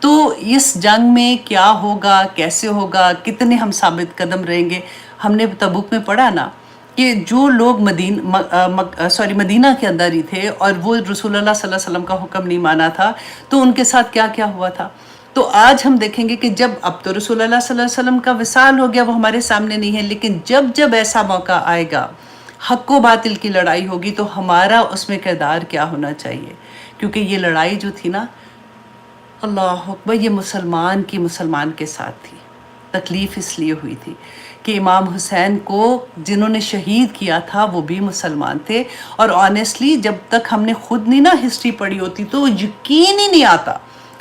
تو اس جنگ میں کیا ہوگا، کیسے ہوگا، کتنے ہم ثابت قدم رہیں گے. ہم نے تبوک میں پڑھا نا کہ جو لوگ مدینہ کے اندر ہی تھے اور وہ رسول اللہ صلی اللہ علیہ وسلم کا حکم نہیں مانا تھا، تو ان کے ساتھ کیا کیا ہوا تھا. تو آج ہم دیکھیں گے کہ جب اب تو رسول اللہ صلی اللہ علیہ وسلم کا وصال ہو گیا، وہ ہمارے سامنے نہیں ہے، لیکن جب جب ایسا موقع آئے گا، حق و باطل کی لڑائی ہوگی، تو ہمارا اس میں کردار کیا ہونا چاہیے. کیونکہ یہ لڑائی جو تھی نا، اللہ اکبر، یہ مسلمان کے ساتھ تھی. تکلیف اس لیے ہوئی تھی کہ امام حسین کو جنہوں نے شہید کیا تھا وہ بھی مسلمان تھے. اور آنیسٹلی جب تک ہم نے خود نہیں نا ہسٹری پڑھی ہوتی تو یقین ہی نہیں آتا،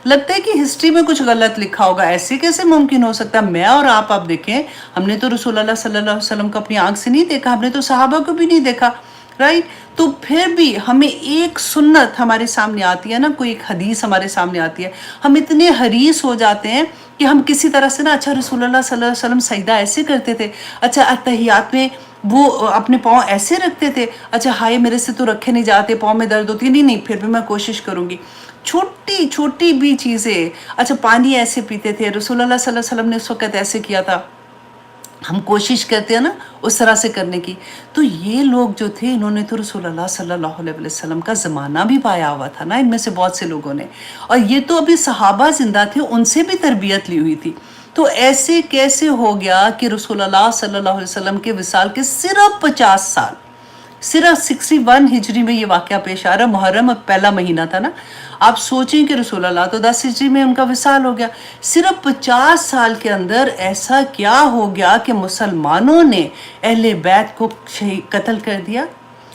لگتا ہے کہ ہسٹری میں کچھ غلط لکھا ہوگا. ایسے کیسے ممکن ہو سکتا ہے؟ میں اور آپ دیکھیں، ہم نے تو رسول اللہ صلی اللہ علیہ وسلم کو اپنی آنکھ سے نہیں دیکھا، ہم نے تو صحابہ کو بھی نہیں دیکھا، رائٹ. تو پھر بھی ہمیں ایک سنت ہمارے سامنے آتی ہے نا، کوئی ایک حدیث ہمارے سامنے آتی ہے، ہم اتنے حریص ہو جاتے ہیں کہ ہم کسی طرح سے نا، اچھا رسول اللہ صلی اللہ علیہ وسلم سجدہ ایسے کرتے تھے، اچھا اتحیات میں وہ اپنے پاؤں ایسے رکھتے تھے، اچھا ہائے میرے سے تو رکھے نہیں جاتے، پاؤں میں درد ہوتی ہے، نہیں پھر بھی میں کوشش کروں گی. چھوٹی چھوٹی بھی چیزیں، اچھا پانی ایسے پیتے تھے، رسول اللہ صلی اللہ علیہ وسلم نے اس وقت ایسے کیا تھا، ہم کوشش کرتے ہیں نا اس طرح سے کرنے کی. تو یہ لوگ جو تھے، انہوں نے تو رسول اللہ صلی اللہ علیہ وسلم کا زمانہ بھی پایا ہوا تھا نا، ان میں سے بہت سے لوگوں نے. اور یہ تو ابھی صحابہ زندہ تھے، ان سے بھی تربیت لی ہوئی تھی. تو ایسے کیسے ہو گیا کہ رسول اللہ صلی اللہ علیہ وسلم کے وصال کے صرف 50 سال، صرف 61 ہجری میں یہ واقعہ پیش آ رہا. محرم اب پہلا مہینہ تھا نا، آپ سوچیں کہ رسول اللہ تو 10 ہجری میں ان کا وصال ہو گیا. صرف 50 سال کے اندر ایسا کیا ہو گیا کہ مسلمانوں نے اہل بیت کو قتل کر دیا،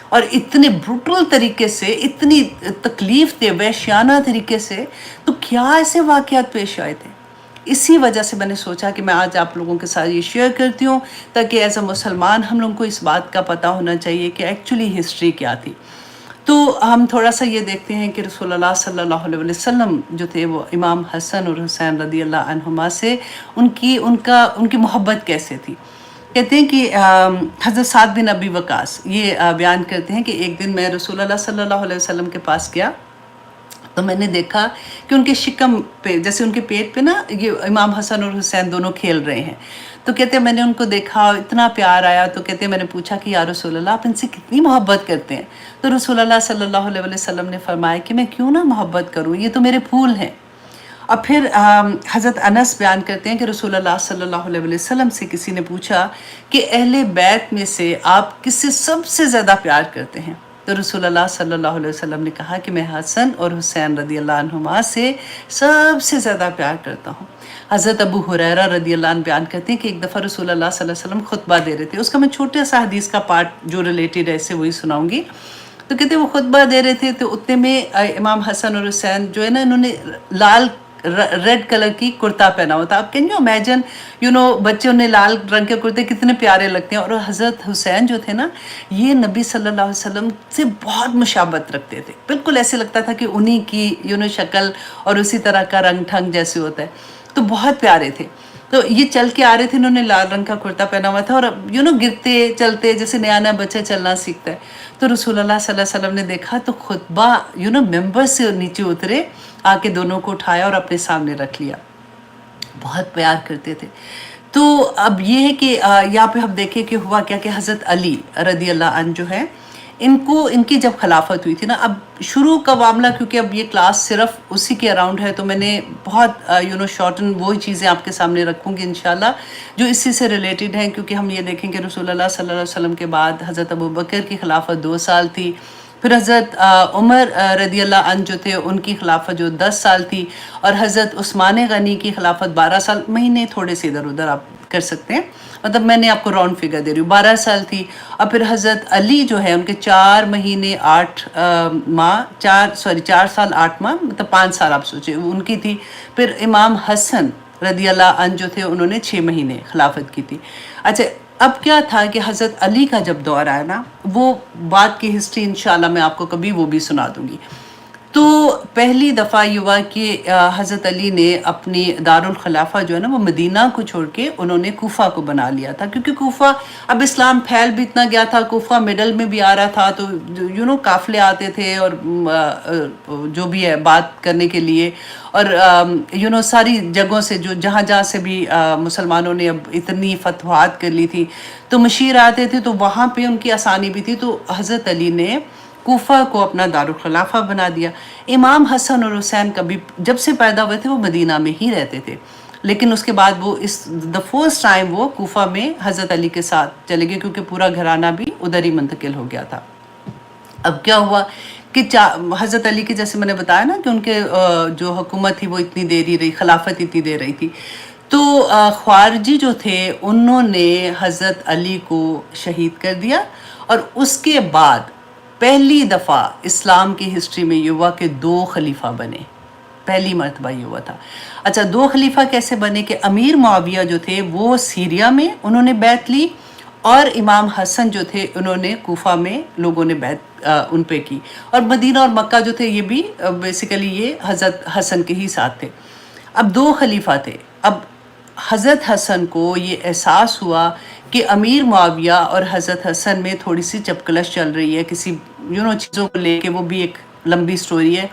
اور اتنے بروٹل طریقے سے، اتنی تکلیف دہ وحشیانہ طریقے سے. تو کیا ایسے واقعات پیش آئے تھے؟ اسی وجہ سے میں نے سوچا کہ میں آج آپ لوگوں کے ساتھ یہ شیئر کرتی ہوں، تاکہ ایز اے مسلمان ہم لوگوں کو اس بات کا پتہ ہونا چاہیے کہ ایکچولی ہسٹری کیا تھی. تو ہم تھوڑا سا یہ دیکھتے ہیں کہ رسول اللہ صلی اللہ علیہ وسلم جو تھے، وہ امام حسن اور حسین رضی اللہ عنہما سے ان کی محبت کیسے تھی. کہتے ہیں کہ حضرت سعد بن ابی وقاص یہ بیان کرتے ہیں کہ ایک دن میں رسول اللہ صلی اللہ علیہ وسلم کے پاس گیا، تو میں نے دیکھا کہ ان کے شکم پہ، جیسے ان کے پیٹ پہ نا، یہ امام حسن اور حسین دونوں کھیل رہے ہیں. تو کہتے ہیں میں نے ان کو دیکھا، اتنا پیار آیا. تو کہتے ہیں میں نے پوچھا کہ یا رسول اللہ، آپ ان سے کتنی محبت کرتے ہیں؟ تو رسول اللہ صلی اللہ علیہ وسلم نے فرمایا کہ میں کیوں نہ محبت کروں، یہ تو میرے پھول ہیں. اور پھر حضرت انس بیان کرتے ہیں کہ رسول اللہ صلی اللہ علیہ وسلم سے کسی نے پوچھا کہ اہل بیت میں سے آپ کس سے سب سے زیادہ پیار کرتے ہیں؟ تو رسول اللہ صلی اللہ علیہ وسلم نے کہا کہ میں حسن اور حسین رضی اللہ عنہما سے سب سے زیادہ پیار کرتا ہوں. حضرت ابو ہریرہ رضی اللہ عنہ بیان کرتے ہیں کہ ایک دفعہ رسول اللہ صلی اللہ علیہ وسلم خطبہ دے رہے تھے. اس کا میں چھوٹا سا حدیث کا پارٹ جو ریلیٹڈ ہے اسے وہی سناؤں گی. تو کہتے ہیں وہ خطبہ دے رہے تھے، تو اتنے میں امام حسن اور حسین جو ہے نا، انہوں نے لال ریڈ کلر کی کرتا پہنا ہوا تھا. آپ کین یو امیجن، بچوں نے لال رنگ کے کرتے کتنے پیارے لگتے ہیں. اور حضرت حسین جو تھے نا، یہ نبی صلی اللہ علیہ وسلم سے بہت مشابہت رکھتے تھے، بالکل ایسے لگتا تھا کہ انہی کی شکل اور اسی طرح کا رنگ ٹھنگ جیسے ہوتا ہے. تو بہت پیارے تھے. تو یہ چل کے آ رہے تھے، انہوں نے لال رنگ کا کرتا پہنا ہوا تھا، اور گرتے چلتے جیسے نیا نیا بچہ چلنا سیکھتا ہے. تو رسول اللہ صلی اللہ علیہ وسلم نے دیکھا تو خطبہ ممبر سے نیچے اترے، آ کے دونوں کو اٹھایا اور اپنے سامنے رکھ لیا. بہت پیار کرتے تھے. تو اب یہ ہے کہ یہاں پہ ہم دیکھیں کہ ہوا کیا کہ حضرت علی رضی اللہ عنہ جو ہے، ان کی جب خلافت ہوئی تھی نا، اب شروع کا معاملہ، کیونکہ اب یہ کلاس صرف اسی کے اراؤنڈ ہے، تو میں نے بہت شارٹن وہی چیزیں آپ کے سامنے رکھوں گی انشاءاللہ جو اسی سے ریلیٹڈ ہیں. کیونکہ ہم یہ دیکھیں کہ رسول اللہ صلی اللہ علیہ وسلم کے بعد حضرت ابو بکر کی خلافت 2 سال تھی، پھر حضرت عمر رضی اللہ عنہ جو تھے ان کی خلافت جو 10 سال تھی، اور حضرت عثمان غنی کی خلافت 12 سال، مہینے تھوڑے سے ادھر ادھر آپ کر سکتے ہیں، مطلب میں نے آپ کو راؤنڈ فگر دے رہی ہوں، 12 سال تھی. اور پھر حضرت علی جو ہے ان کے 4 مہینے 8 ماہ 4 سال 8 ماہ، مطلب 5 سال آپ سوچیں ان کی تھی. پھر امام حسن رضی اللہ عنہ جو تھے انہوں نے 6 مہینے خلافت کی تھی. اچھا اب کیا تھا کہ حضرت علی کا جب دور آیا نا، وہ بات کی ہسٹری انشاءاللہ میں آپ کو کبھی وہ بھی سنا دوں گی. تو پہلی دفعہ یہ ہوا کہ حضرت علی نے اپنی دارالخلافہ جو ہے نا وہ مدینہ کو چھوڑ کے انہوں نے کوفہ کو بنا لیا تھا. کیونکہ کوفہ اب اسلام پھیل بھی اتنا گیا تھا، کوفہ مڈل میں بھی آ رہا تھا، تو قافلے آتے تھے اور جو بھی ہے بات کرنے کے لیے. اور ساری جگہوں سے جو جہاں جہاں سے بھی مسلمانوں نے اب اتنی فتوحات کر لی تھی تو مشیر آتے تھے، تو وہاں پہ ان کی آسانی بھی تھی، تو حضرت علی نے کوفہ کو اپنا دارالخلافہ بنا دیا۔ امام حسن اور حسین کبھی جب سے پیدا ہوئے تھے وہ مدینہ میں ہی رہتے تھے، لیکن اس کے بعد وہ دا فرسٹ ٹائم وہ کوفہ میں حضرت علی کے ساتھ چلے گئے، کیونکہ پورا گھرانہ بھی ادھر ہی منتقل ہو گیا تھا۔ اب کیا ہوا کہ حضرت علی کے جیسے میں نے بتایا نا کہ ان کے جو حکومت تھی وہ اتنی دیر ہی رہی، خلافت اتنی دیر رہی تھی، تو خوارجی جو تھے انہوں نے حضرت علی کو شہید کر دیا، اور اس کے بعد پہلی دفعہ اسلام کی ہسٹری میں یہ ہوا کہ 2 خلیفہ بنے، پہلی مرتبہ یہ ہوا تھا۔ اچھا 2 خلیفہ کیسے بنے کہ امیر معاویہ جو تھے وہ سیریا میں انہوں نے بیعت لی، اور امام حسن جو تھے انہوں نے کوفہ میں لوگوں نے بیعت ان پہ کی، اور مدینہ اور مکہ جو تھے یہ بھی بیسیکلی یہ حضرت حسن کے ہی ساتھ تھے۔ اب 2 خلیفہ تھے۔ اب حضرت حسن کو یہ احساس ہوا کہ امیر معاویہ اور حضرت حسن میں تھوڑی سی چپکلش چل رہی ہے کسی چیزوں کو لے کے، وہ بھی ایک لمبی سٹوری ہے۔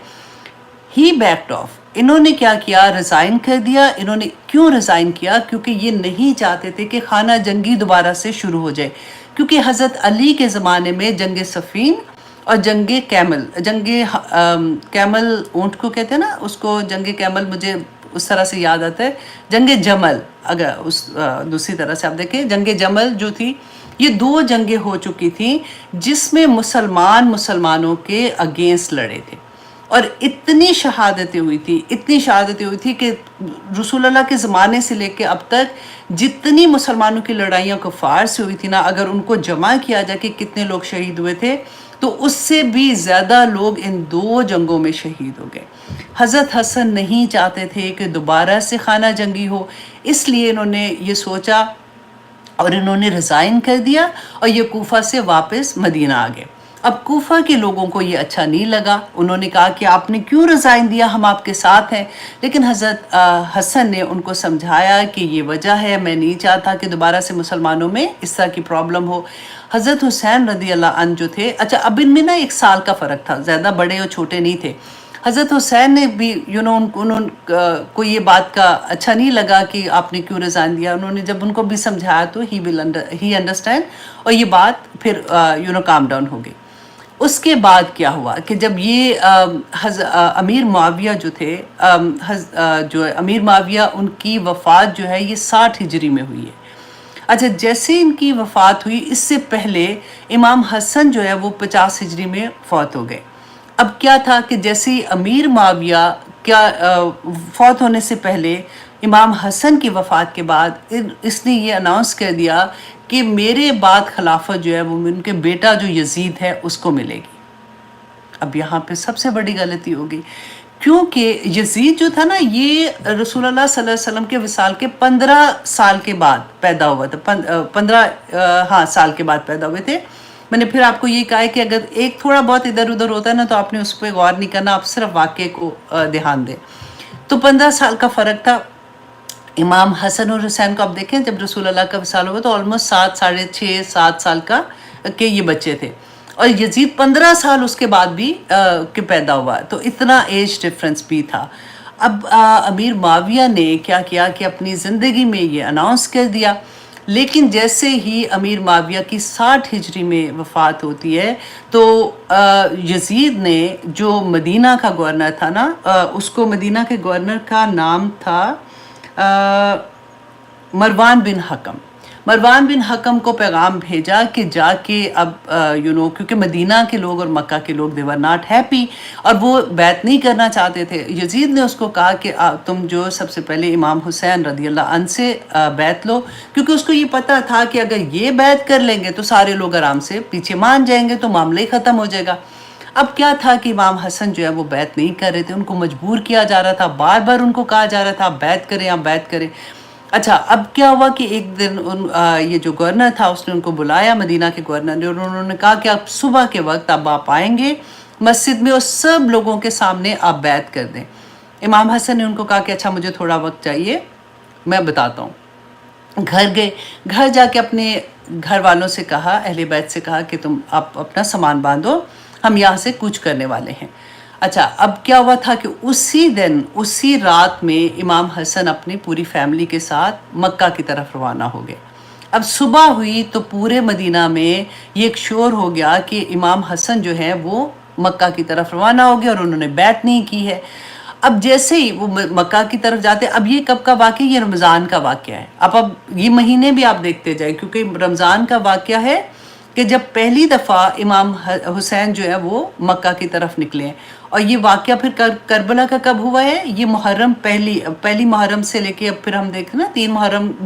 ہی بیکڈ آف، انہوں نے کیا کیا، ریزائن کر دیا۔ انہوں نے کیوں ریزائن کیا؟ کیونکہ یہ نہیں چاہتے تھے کہ خانہ جنگی دوبارہ سے شروع ہو جائے، کیونکہ حضرت علی کے زمانے میں جنگ صفین اور جنگ کیمل اونٹ کو کہتے ہیں نا، اس کو جنگ کیمل مجھے اس طرح سے یاد آتا ہے، جنگ جمل، اگر اس دوسری طرح سے آپ دیکھیں جنگ جمل جو تھی، یہ 2 جنگیں ہو چکی تھیں جس میں مسلمانوں کے اگینسٹ لڑے تھے، اور اتنی شہادتیں ہوئی تھی کہ رسول اللہ کے زمانے سے لے کے اب تک جتنی مسلمانوں کی لڑائیاں کفار سے ہوئی تھی نا، اگر ان کو جمع کیا جائے کہ کتنے لوگ شہید ہوئے تھے تو اس سے بھی زیادہ لوگ ان 2 جنگوں میں شہید ہو گئے۔ حضرت حسن نہیں چاہتے تھے کہ دوبارہ سے خانہ جنگی ہو، اس لیے انہوں نے یہ سوچا اور انہوں نے ریزائن کر دیا، اور یہ کوفہ سے واپس مدینہ آ گئے۔ اب کوفہ کے لوگوں کو یہ اچھا نہیں لگا، انہوں نے کہا کہ آپ نے کیوں ریزائن دیا، ہم آپ کے ساتھ ہیں۔ لیکن حضرت حسن نے ان کو سمجھایا کہ یہ وجہ ہے، میں نہیں چاہتا کہ دوبارہ سے مسلمانوں میں اس طرح کی پرابلم ہو۔ حضرت حسین رضی اللہ عنہ جو تھے، اچھا اب ان میں نا 1 سال کا فرق تھا، زیادہ بڑے اور چھوٹے نہیں تھے۔ حضرت حسین نے بھی انہوں کو یہ بات کا اچھا نہیں لگا کہ آپ نے کیوں رضائن دیا۔ انہوں نے جب ان کو بھی سمجھایا تو ہی انڈرسٹینڈ، اور یہ بات پھر کام ڈاؤن ہو گئی۔ اس کے بعد کیا ہوا کہ جب یہ امیر معاویہ جو تھے، جو امیر معاویہ ان کی وفات جو ہے یہ 60 ہجری میں ہوئی ہے۔ اچھا جیسے ان کی وفات ہوئی اس سے پہلے امام حسن جو ہے وہ 50 ہجری میں فوت ہو گئے۔ اب کیا تھا کہ جیسے امیر معاویہ فوت ہونے سے پہلے امام حسن کی وفات کے بعد اس نے یہ اناؤنس کر دیا کہ میرے بعد خلافت جو ہے وہ ان کے بیٹا جو یزید ہے اس کو ملے گی۔ اب یہاں پہ سب سے بڑی غلطی ہوگی، کیونکہ یزید جو تھا نا یہ رسول اللہ صلی اللہ علیہ وسلم کے وصال کے 15 سال کے بعد پیدا ہوا تھا، 15 سال کے بعد پیدا ہوئے تھے۔ میں نے پھر آپ کو یہ کہا ہے کہ اگر ایک تھوڑا بہت ادھر ادھر ہوتا ہے نا تو آپ نے اس پہ غور نہیں کرنا، آپ صرف واقعے کو دھیان دیں۔ تو 15 سال کا فرق تھا۔ امام حسن اور حسین کو آپ دیکھیں جب رسول اللہ کا وصال ہوا تو آلموسٹ 6.5 7 سال کے یہ بچے تھے، اور یزید 15 سال اس کے بعد بھی کہ پیدا ہوا، تو اتنا ایج ڈفرنس بھی تھا۔ اب امیر معاویہ نے کیا کیا کہ اپنی زندگی میں یہ اناؤنس کر دیا، لیکن جیسے ہی امیر معاویہ کی 60 ہجری میں وفات ہوتی ہے تو یزید نے جو مدینہ کا گورنر تھا نا، اس کو مدینہ کے گورنر کا نام تھا مروان بن حکم کو پیغام بھیجا کہ جا کے اب کیونکہ مدینہ کے لوگ اور مکہ کے لوگ they were not happy اور وہ بیعت نہیں کرنا چاہتے تھے۔ یزید نے اس کو کہا کہ تم جو سب سے پہلے امام حسین رضی اللہ عنہ سے بیعت لو، کیونکہ اس کو یہ پتا تھا کہ اگر یہ بیعت کر لیں گے تو سارے لوگ آرام سے پیچھے مان جائیں گے تو معاملہ ہی ختم ہو جائے گا۔ اب کیا تھا کہ امام حسن جو ہے وہ بیعت نہیں کر رہے تھے، ان کو مجبور کیا جا رہا تھا، بار بار ان کو کہا جا رہا تھا آپ بیعت کریں آپ بیعت کریں۔ اچھا اب کیا ہوا کہ ایک دن یہ جو گورنر تھا اس نے ان کو بلایا، مدینہ کے گورنر نے، اور انہوں نے کہا کہ آپ صبح کے وقت اب آپ آئیں گے مسجد میں اور سب لوگوں کے سامنے آپ بیعت کر دیں۔ امام حسن نے ان کو کہا کہ اچھا مجھے تھوڑا وقت چاہیے، میں بتاتا ہوں۔ گھر گئے، گھر جا کے اپنے گھر والوں سے کہا، اہل بیت سے کہا کہ تم آپ اپنا سامان باندھو، ہم یہاں سے کوچ کرنے والے ہیں۔ اچھا اب کیا ہوا تھا کہ اسی دن اسی رات میں امام حسن اپنی پوری فیملی کے ساتھ مکہ کی طرف روانہ ہو گئے. اب صبح ہوئی تو پورے مدینہ میں یہ ایک شور ہو گیا کہ امام حسن جو ہے وہ مکہ کی طرف روانہ ہو گئے اور انہوں نے بیعت نہیں کی ہے. اب جیسے ہی وہ مکہ کی طرف جاتے، اب یہ کب کا واقعہ، یہ رمضان کا واقعہ ہے. اب یہ مہینے بھی آپ دیکھتے جائیں کیونکہ رمضان کا واقعہ ہے کہ جب پہلی دفعہ امام حسین جو ہے وہ مکہ کی طرف نکلے ہیں. اور یہ واقعہ پھر کربلا کا کب ہوا ہے؟ یہ محرم پہلی محرم سے لے کے اب پھر ہم دیکھیں نا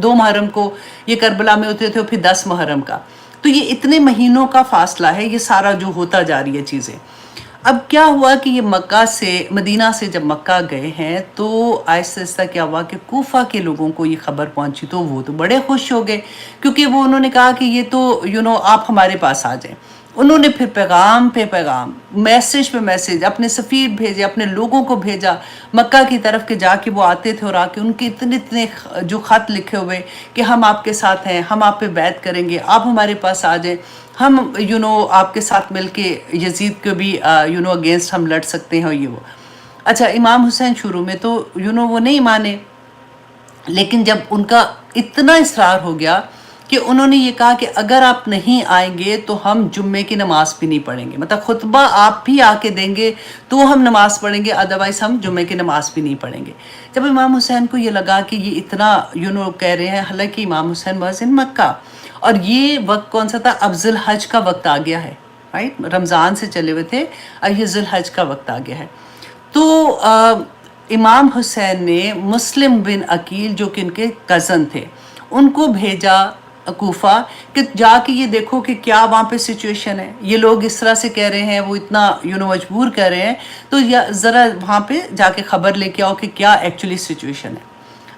2 محرم کو یہ کربلا میں اترے تھے اور پھر 10 محرم کا. تو یہ اتنے مہینوں کا فاصلہ ہے یہ سارا جو ہوتا جا رہی ہے چیزیں. اب کیا ہوا کہ یہ مدینہ سے جب مکہ گئے ہیں تو آہستہ آہستہ کیا ہوا کہ کوفہ کے لوگوں کو یہ خبر پہنچی تو وہ تو بڑے خوش ہو گئے، کیونکہ انہوں نے کہا کہ یہ تو آپ ہمارے پاس آ جائیں. انہوں نے پھر پیغام پہ پیغام، میسج پہ میسج، اپنے سفیر بھیجے، اپنے لوگوں کو بھیجا مکہ کی طرف، کے جا کے وہ آتے تھے اور آ کے ان کے اتنے جو خط لکھے ہوئے کہ ہم آپ کے ساتھ ہیں، ہم آپ پہ بیعت کریں گے، آپ ہمارے پاس آ جائیں، ہم آپ کے ساتھ مل کے یزید کو بھی اگینسٹ ہم لڑ سکتے ہیں یہ وہ. اچھا امام حسین شروع میں تو وہ نہیں مانے، لیکن جب ان کا اتنا اصرار ہو گیا کہ انہوں نے یہ کہا کہ اگر آپ نہیں آئیں گے تو ہم جمعے کی نماز بھی نہیں پڑھیں گے، مطلب خطبہ آپ بھی آ کے دیں گے تو ہم نماز پڑھیں گے، ادروائز ہم جمعے کی نماز بھی نہیں پڑھیں گے. جب امام حسین کو یہ لگا کہ یہ اتنا کہہ رہے ہیں، حالانکہ امام حسین واز ان مکہ اور یہ وقت کون سا تھا؟ اب ذی الحج کا وقت آ گیا ہے، رائٹ، رمضان سے چلے ہوئے تھے، اب یہ ذی الحج کا وقت آ گیا ہے. تو امام حسین نے مسلم بن عقیل جو کہ ان کے کزن تھے ان کو بھیجا کوفہ کہ جا کے یہ دیکھو کہ کیا وہاں پہ سچویشن ہے، یہ لوگ اس طرح سے کہہ رہے ہیں، وہ اتنا مجبور کر رہے ہیں، تو ذرا وہاں پہ جا کے خبر لے کے آؤ کہ کیا ایکچولی سچویشن ہے.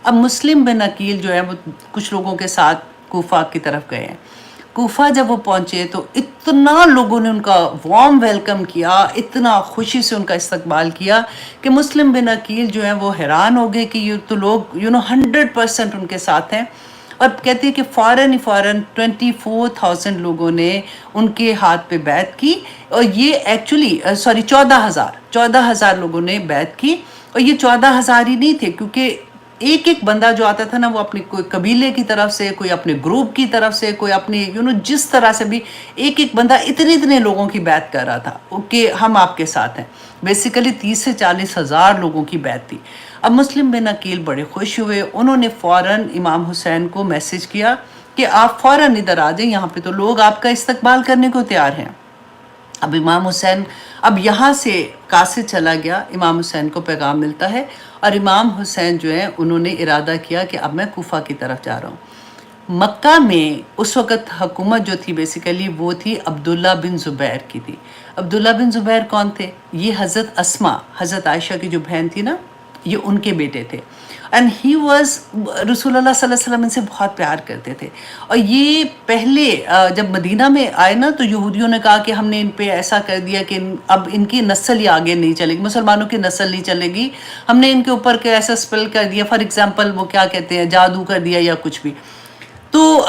اب مسلم بن عقیل جو ہے وہ کچھ لوگوں کے ساتھ کوفہ کی طرف گئے ہیں. کوفہ جب وہ پہنچے تو اتنا لوگوں نے ان کا وارم ویلکم کیا، اتنا خوشی سے ان کا استقبال کیا کہ مسلم بن عقیل جو ہے وہ حیران ہو گئے کہ یہ تو لوگ 100% ان کے ساتھ ہیں. اور کہتے ہیں کہ فوراً 24,000 لوگوں نے ان کے ہاتھ پہ بیعت کی، اور یہ ایکچولی 14,000 لوگوں نے بیعت کی. اور یہ 14,000 ہی نہیں تھے، کیونکہ ایک بندہ جو آتا تھا نا وہ اپنے کوئی قبیلے کی طرف سے، کوئی اپنے گروپ کی طرف سے، کوئی اپنے جس طرح سے بھی ایک بندہ اتنے لوگوں کی بیعت کر رہا تھا کہ ہم آپ کے ساتھ ہیں. بیسیکلی 30 سے 40,000 لوگوں کی بیعت تھی. اب مسلم بن عقیل بڑے خوش ہوئے، انہوں نے فوراً امام حسین کو میسج کیا کہ آپ فوراً ادھر آ جائیں، یہاں پہ تو لوگ آپ کا استقبال کرنے کو تیار ہیں. اب امام حسین یہاں سے قاصد چلا گیا، امام حسین کو پیغام ملتا ہے اور امام حسین جو ہے انہوں نے ارادہ کیا کہ اب میں کوفہ کی طرف جا رہا ہوں. مکہ میں اس وقت حکومت جو تھی بیسیکلی وہ تھی عبداللہ بن زبیر کی تھی. عبداللہ بن زبیر کون تھے؟ یہ حضرت اسما، حضرت عائشہ کی جو بہن تھی نا، یہ ان کے بیٹے تھے. اینڈ ہی واز، رسول اللہ صلی اللہ علیہ وسلم ان سے بہت پیار کرتے تھے. اور یہ پہلے جب مدینہ میں آئے نا تو یہودیوں نے کہا کہ ہم نے ان پہ ایسا کر دیا کہ اب ان کی نسل ہی آگے نہیں چلے گی، مسلمانوں کی نسل نہیں چلے گی، ہم نے ان کے اوپر ایسا سپل کر دیا، فار ایگزامپل وہ کیا کہتے ہیں، جادو کر دیا یا کچھ بھی. تو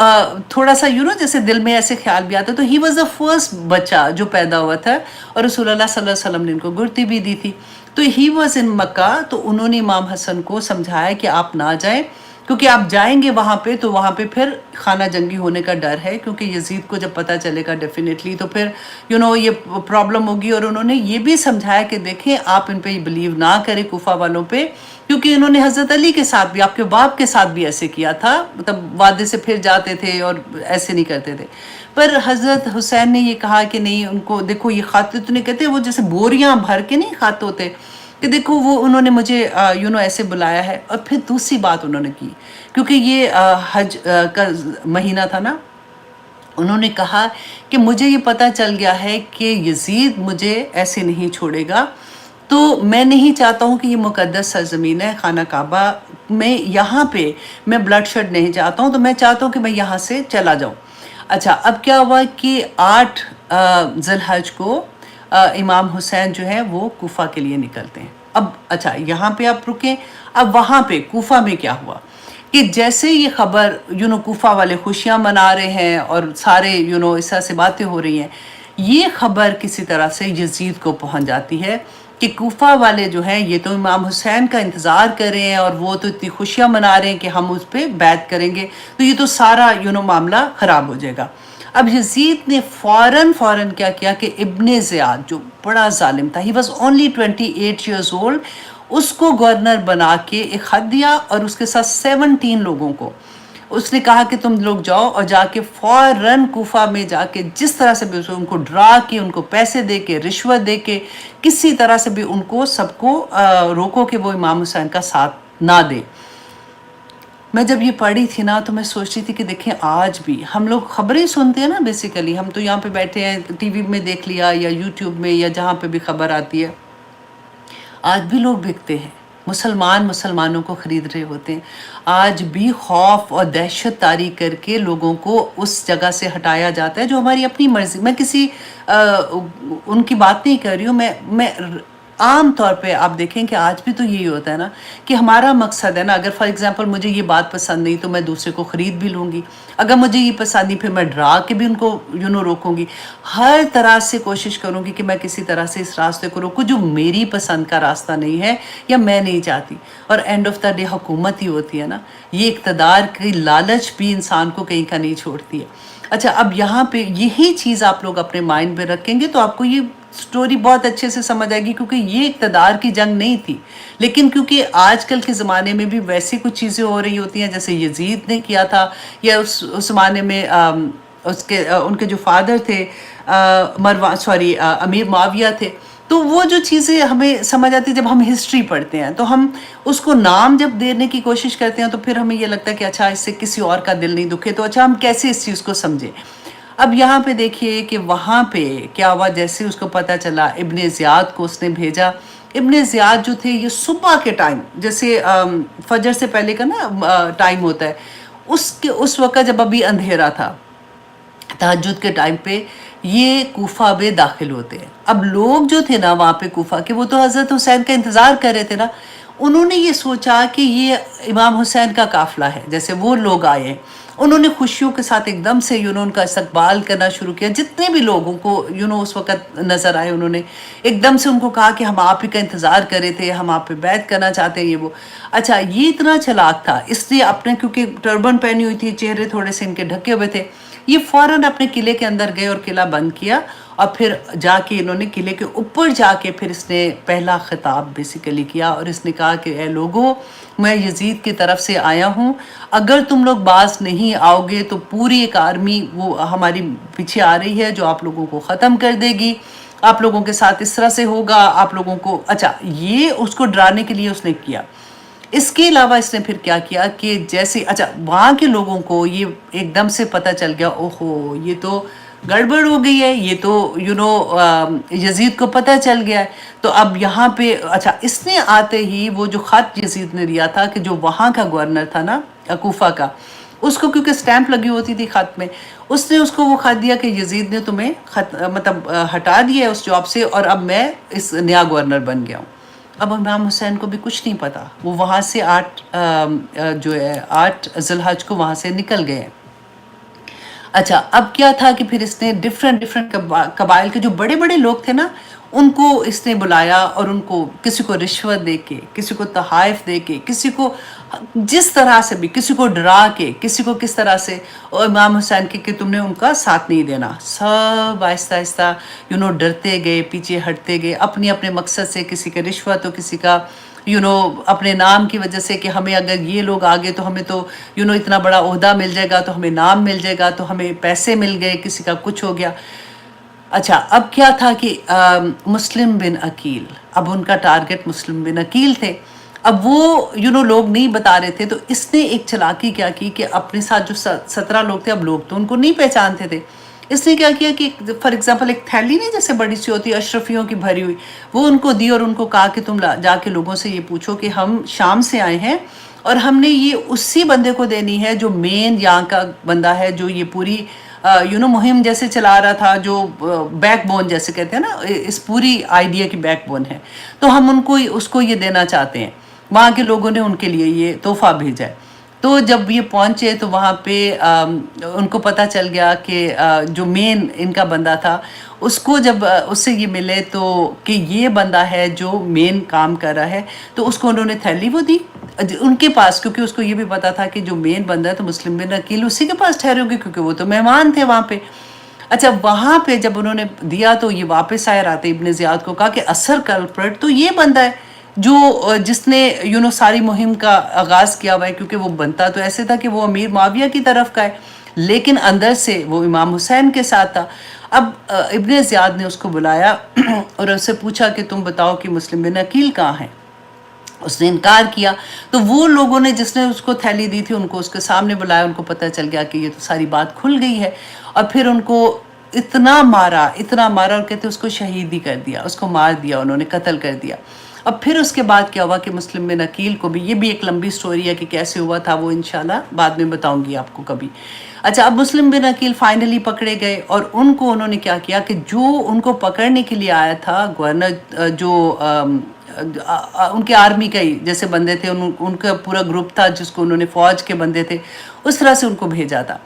تھوڑا سا جیسے دل میں ایسے خیال بھی آتا. تو ہی واز دا فرسٹ بچہ جو پیدا ہوا تھا، اور رسول اللہ صلی اللہ علیہ وسلم نے ان کو گڑتی بھی دی تھی. تو ہی واز ان مکہ. تو انہوں نے امام حسن کو سمجھایا کہ آپ نہ جائیں، کیونکہ آپ جائیں گے وہاں پہ تو وہاں پہ پھر خانہ جنگی ہونے کا ڈر ہے، کیونکہ یزید کو جب پتہ چلے گا ڈیفینیٹلی تو پھر یہ پرابلم ہوگی. اور انہوں نے یہ بھی سمجھایا کہ دیکھیں آپ ان پہ بلیو نہ کریں کوفہ والوں پہ، کیونکہ انہوں نے حضرت علی کے ساتھ بھی، آپ کے باپ کے ساتھ بھی ایسے کیا تھا، مطلب وعدے سے پھر جاتے تھے اور ایسے نہیں کرتے تھے. پر حضرت حسین نے یہ کہا کہ نہیں، ان کو دیکھو یہ خط تو نہیں کہتے، وہ جیسے بوریاں بھر کے نہیں خط ہوتے، کہ دیکھو وہ انہوں نے مجھے ایسے بلایا ہے. اور پھر دوسری بات انہوں نے کی، کیونکہ یہ حج کا مہینہ تھا نا، انہوں نے کہا کہ مجھے یہ پتہ چل گیا ہے کہ یزید مجھے ایسے نہیں چھوڑے گا، تو میں نہیں چاہتا ہوں کہ یہ مقدس سرزمین ہے خانہ کعبہ میں، یہاں پہ میں بلڈ شیڈ نہیں چاہتا ہوں، تو میں چاہتا ہوں کہ میں یہاں سے چلا جاؤں. اچھا اب کیا ہوا کہ 8 ذی الحج کو امام حسین جو ہے وہ کوفہ کے لیے نکلتے ہیں. اب اچھا یہاں پہ آپ رکیں. اب وہاں پہ کوفہ میں کیا ہوا کہ جیسے یہ خبر کوفہ والے خوشیاں منا رہے ہیں اور سارے اس طرح سے باتیں ہو رہی ہیں، یہ خبر کسی طرح سے یزید کو پہنچ جاتی ہے. کہ کوفہ والے جو ہیں یہ تو امام حسین کا انتظار کر رہے ہیں اور وہ تو اتنی خوشیاں منا رہے ہیں کہ ہم اس پہ بیعت کریں گے، تو یہ تو سارا معاملہ خراب ہو جائے گا۔ اب یزید نے فوراً کیا کیا کہ ابن زیاد جو بڑا ظالم تھا، he was only 28 years old, اس کو گورنر بنا کے ایک خط دیا اور اس کے ساتھ 17 لوگوں کو اس نے کہا کہ تم لوگ جاؤ اور جا کے فوراً کوفہ میں جا کے جس طرح سے بھی ان کو ڈرا کے، ان کو پیسے دے کے، رشوت دے کے، کسی طرح سے بھی ان کو سب کو روکو کہ وہ امام حسین کا ساتھ نہ دے۔ میں جب یہ پڑھی تھی نا تو میں سوچتی تھی کہ دیکھیں آج بھی ہم لوگ خبریں سنتے ہیں نا، بیسیکلی ہم تو یہاں پہ بیٹھے ہیں، ٹی وی میں دیکھ لیا یا یوٹیوب میں یا جہاں پہ بھی خبر آتی ہے، آج بھی لوگ بکتے ہیں، مسلمانوں کو خرید رہے ہوتے ہیں، آج بھی خوف اور دہشت طاری کر کے لوگوں کو اس جگہ سے ہٹایا جاتا ہے جو ہماری اپنی مرضی۔ میں کسی ان کی بات نہیں کر رہی ہوں، میں عام طور پہ آپ دیکھیں کہ آج بھی تو یہی ہوتا ہے نا کہ ہمارا مقصد ہے نا، اگر فار ایگزامپل مجھے یہ بات پسند نہیں تو میں دوسرے کو خرید بھی لوں گی، اگر مجھے یہ پسند نہیں پھر میں ڈرا کے بھی ان کو روکوں گی، ہر طرح سے کوشش کروں گی کہ میں کسی طرح سے اس راستے کو روکوں جو میری پسند کا راستہ نہیں ہے یا میں نہیں چاہتی۔ اور اینڈ آف دا ڈے حکومت ہی ہوتی ہے نا، یہ اقتدار کی لالچ بھی انسان کو کہیں کا نہیں چھوڑتی ہے۔ اچھا، اب یہاں پہ یہی چیز آپ لوگ اپنے مائنڈ میں رکھیں گے تو آپ کو یہ سٹوری بہت اچھے سے سمجھ آئے گی، کیونکہ یہ اقتدار کی جنگ نہیں تھی، لیکن کیونکہ آج کل کے زمانے میں بھی ویسی کچھ چیزیں ہو رہی ہوتی ہیں جیسے یزید نے کیا تھا، یا اس زمانے میں ان کے جو فادر تھے امیر معاویہ تھے، تو وہ جو چیزیں ہمیں سمجھ آتی جب ہم ہسٹری پڑھتے ہیں تو ہم اس کو نام جب دینے کی کوشش کرتے ہیں تو پھر ہمیں یہ لگتا ہے کہ اچھا اس سے کسی اور کا دل نہیں دکھے، تو اچھا ہم کیسے اس چیز کو سمجھیں۔ اب یہاں پہ دیکھیے کہ وہاں پہ کیا ہوا، جیسے اس کو پتہ چلا ابن زیاد کو اس نے بھیجا۔ ابن زیاد جو تھے یہ صبح کے ٹائم، جیسے فجر سے پہلے کا نا ٹائم ہوتا ہے، اس وقت جب ابھی اندھیرا تھا، تہجد کے ٹائم پہ یہ کوفہ میں داخل ہوتے ہیں۔ اب لوگ جو تھے نا وہاں پہ کوفہ کے، وہ تو حضرت حسین کا انتظار کر رہے تھے نا، انہوں نے یہ سوچا کہ یہ امام حسین کا قافلہ ہے، جیسے وہ لوگ آئے ہیں، انہوں نے خوشیوں کے ساتھ ایک دم سے ان کا استقبال کرنا شروع کیا۔ جتنے بھی لوگوں کو اس وقت نظر آئے، انہوں نے ایک دم سے ان کو کہا کہ ہم آپ ہی کا انتظار کر رہے تھے، ہم آپ پہ بیعت کرنا چاہتے ہیں، یہ وہ۔ اچھا، یہ اتنا چلاک تھا، اس لیے اپنے کیونکہ ٹربن پہنی ہوئی تھی، چہرے تھوڑے سے ان کے ڈھکے ہوئے تھے، یہ فوراً اپنے قلعے کے اندر گئے اور قلعہ بند کیا، اور پھر جا کے انہوں نے قلعے کے اوپر جا کے پھر اس نے پہلا خطاب بیسیکلی کیا، اور اس نے کہا کہ اے لوگو، میں یزید کی طرف سے آیا ہوں، اگر تم لوگ باز نہیں آؤ گے تو پوری ایک آرمی وہ ہماری پیچھے آ رہی ہے جو آپ لوگوں کو ختم کر دے گی، آپ لوگوں کے ساتھ اس طرح سے ہوگا، آپ لوگوں کو۔ اچھا، یہ اس کو ڈرانے کے لیے اس نے کیا۔ اس کے علاوہ اس نے پھر کیا کیا کہ جیسے اچھا وہاں کے لوگوں کو یہ ایک دم سے پتہ چل گیا، اوہو یہ تو گڑبڑ ہو گئی ہے، یہ تو یزید کو پتہ چل گیا ہے۔ تو اب یہاں پہ اچھا اس نے آتے ہی وہ جو خط یزید نے دیا تھا کہ جو وہاں کا گورنر تھا نا کوفہ کا، اس کو کیونکہ سٹیمپ لگی ہوتی تھی خط میں، اس نے اس کو وہ خط دیا کہ یزید نے تمہیں مطلب ہٹا دیا ہے اس جاب سے، اور اب میں اس نیا گورنر بن گیا ہوں۔ اب امام حسین کو بھی کچھ نہیں پتا، وہ وہاں سے 8 ذی الحج کو وہاں سے نکل گئے۔ اچھا، اب کیا تھا کہ پھر اس نے ڈیفرنٹ قبائل کے جو بڑے بڑے لوگ تھے نا، ان کو اس نے بلایا، اور ان کو کسی کو رشوت دے کے، کسی کو تحائف دے کے، کسی کو جس طرح سے بھی، کسی کو ڈرا کے، کسی کو کس طرح سے، اور امام حسین کے کہ تم نے ان کا ساتھ نہیں دینا، سب آہستہ آہستہ ڈرتے گئے، پیچھے ہٹتے گئے، اپنے اپنے مقصد سے، کسی کا رشوت تو کسی کا اپنے نام کی وجہ سے کہ ہمیں اگر یہ لوگ آگے تو ہمیں تو اتنا بڑا عہدہ مل جائے گا، تو ہمیں نام مل جائے گا، تو ہمیں پیسے مل گئے، کسی کا کچھ ہو گیا۔ اچھا، اب کیا تھا کہ مسلم بن عقیل، اب ان کا ٹارگٹ مسلم بن عقیل تھے، اب وہ لوگ نہیں بتا رہے تھے، تو اس نے ایک چلاکی کیا کی کہ اپنے ساتھ جو 17 لوگ تھے، اب لوگ تو ان کو نہیں پہچانتے تھے، اس نے کیا کیا کہ فار ایگزامپل ایک تھیلی نہیں جیسے بڑی سی ہوتی ہے اشرفیوں کی بھری ہوئی، وہ ان کو دی، اور ان کو کہا کہ تم جا کے لوگوں سے یہ پوچھو کہ ہم شام سے آئے ہیں، اور ہم نے یہ اسی بندے کو دینی ہے جو مین یہاں کا بندہ ہے، جو یہ پوری مہم جیسے چلا رہا تھا، جو بیک بون جیسے کہتے ہیں نا، اس پوری آئیڈیا کی بیک بون ہے، تو ہم اس کو یہ دینا چاہتے ہیں۔ وہاں کے لوگوں نے ان کے لیے یہ تحفہ بھیجا ہے۔ تو جب یہ پہنچے تو وہاں پہ ان کو پتہ چل گیا کہ جو مین ان کا بندہ تھا اس کو جب اس سے یہ ملے تو کہ یہ بندہ ہے جو مین کام کر رہا ہے، تو اس کو انہوں نے تھیلی وہ دی ان کے پاس، کیونکہ اس کو یہ بھی پتا تھا کہ جو مین بندہ ہے تو مسلم بن عقیل اسی کے پاس ٹھہرے ہوگے، کیونکہ وہ تو مہمان تھے وہاں پہ۔ اچھا وہاں پہ جب انہوں نے دیا تو یہ واپس آئے، رات ابن زیاد کو کہا کہ اثر کلپرٹ تو یہ بندہ ہے جو جس نے ساری مہم کا آغاز کیا ہوا ہے، کیونکہ وہ بنتا تو ایسے تھا کہ وہ امیر معاویہ کی طرف کا ہے، لیکن اندر سے وہ امام حسین کے ساتھ تھا۔ اب ابن زیاد نے اس کو بلایا اور اس سے پوچھا کہ تم بتاؤ کہ مسلم بن عقیل کہاں ہیں؟ اس نے انکار کیا، تو وہ لوگوں نے جس نے اس کو تھیلی دی تھی ان کو اس کے سامنے بلایا، ان کو پتہ چل گیا کہ یہ تو ساری بات کھل گئی ہے، اور پھر ان کو اتنا مارا اور کہتے اس کو شہید ہی کر دیا، اس کو مار دیا، انہوں نے قتل کر دیا۔ اب پھر اس کے بعد کیا ہوا کہ مسلم بن عقیل کو بھی، یہ بھی ایک لمبی سٹوری ہے کہ کیسے ہوا تھا، وہ انشاءاللہ بعد میں بتاؤں گی آپ کو کبھی۔ اچھا اب مسلم بن عقیل فائنلی پکڑے گئے، اور ان کو انہوں نے کیا کیا کہ جو ان کو پکڑنے کے لیے آیا تھا گورنر، جو ان کے آرمی کا ہی جیسے بندے تھے، ان کا پورا گروپ تھا جس کو انہوں نے فوج کے بندے تھے، اس طرح سے ان کو بھیجا تھا۔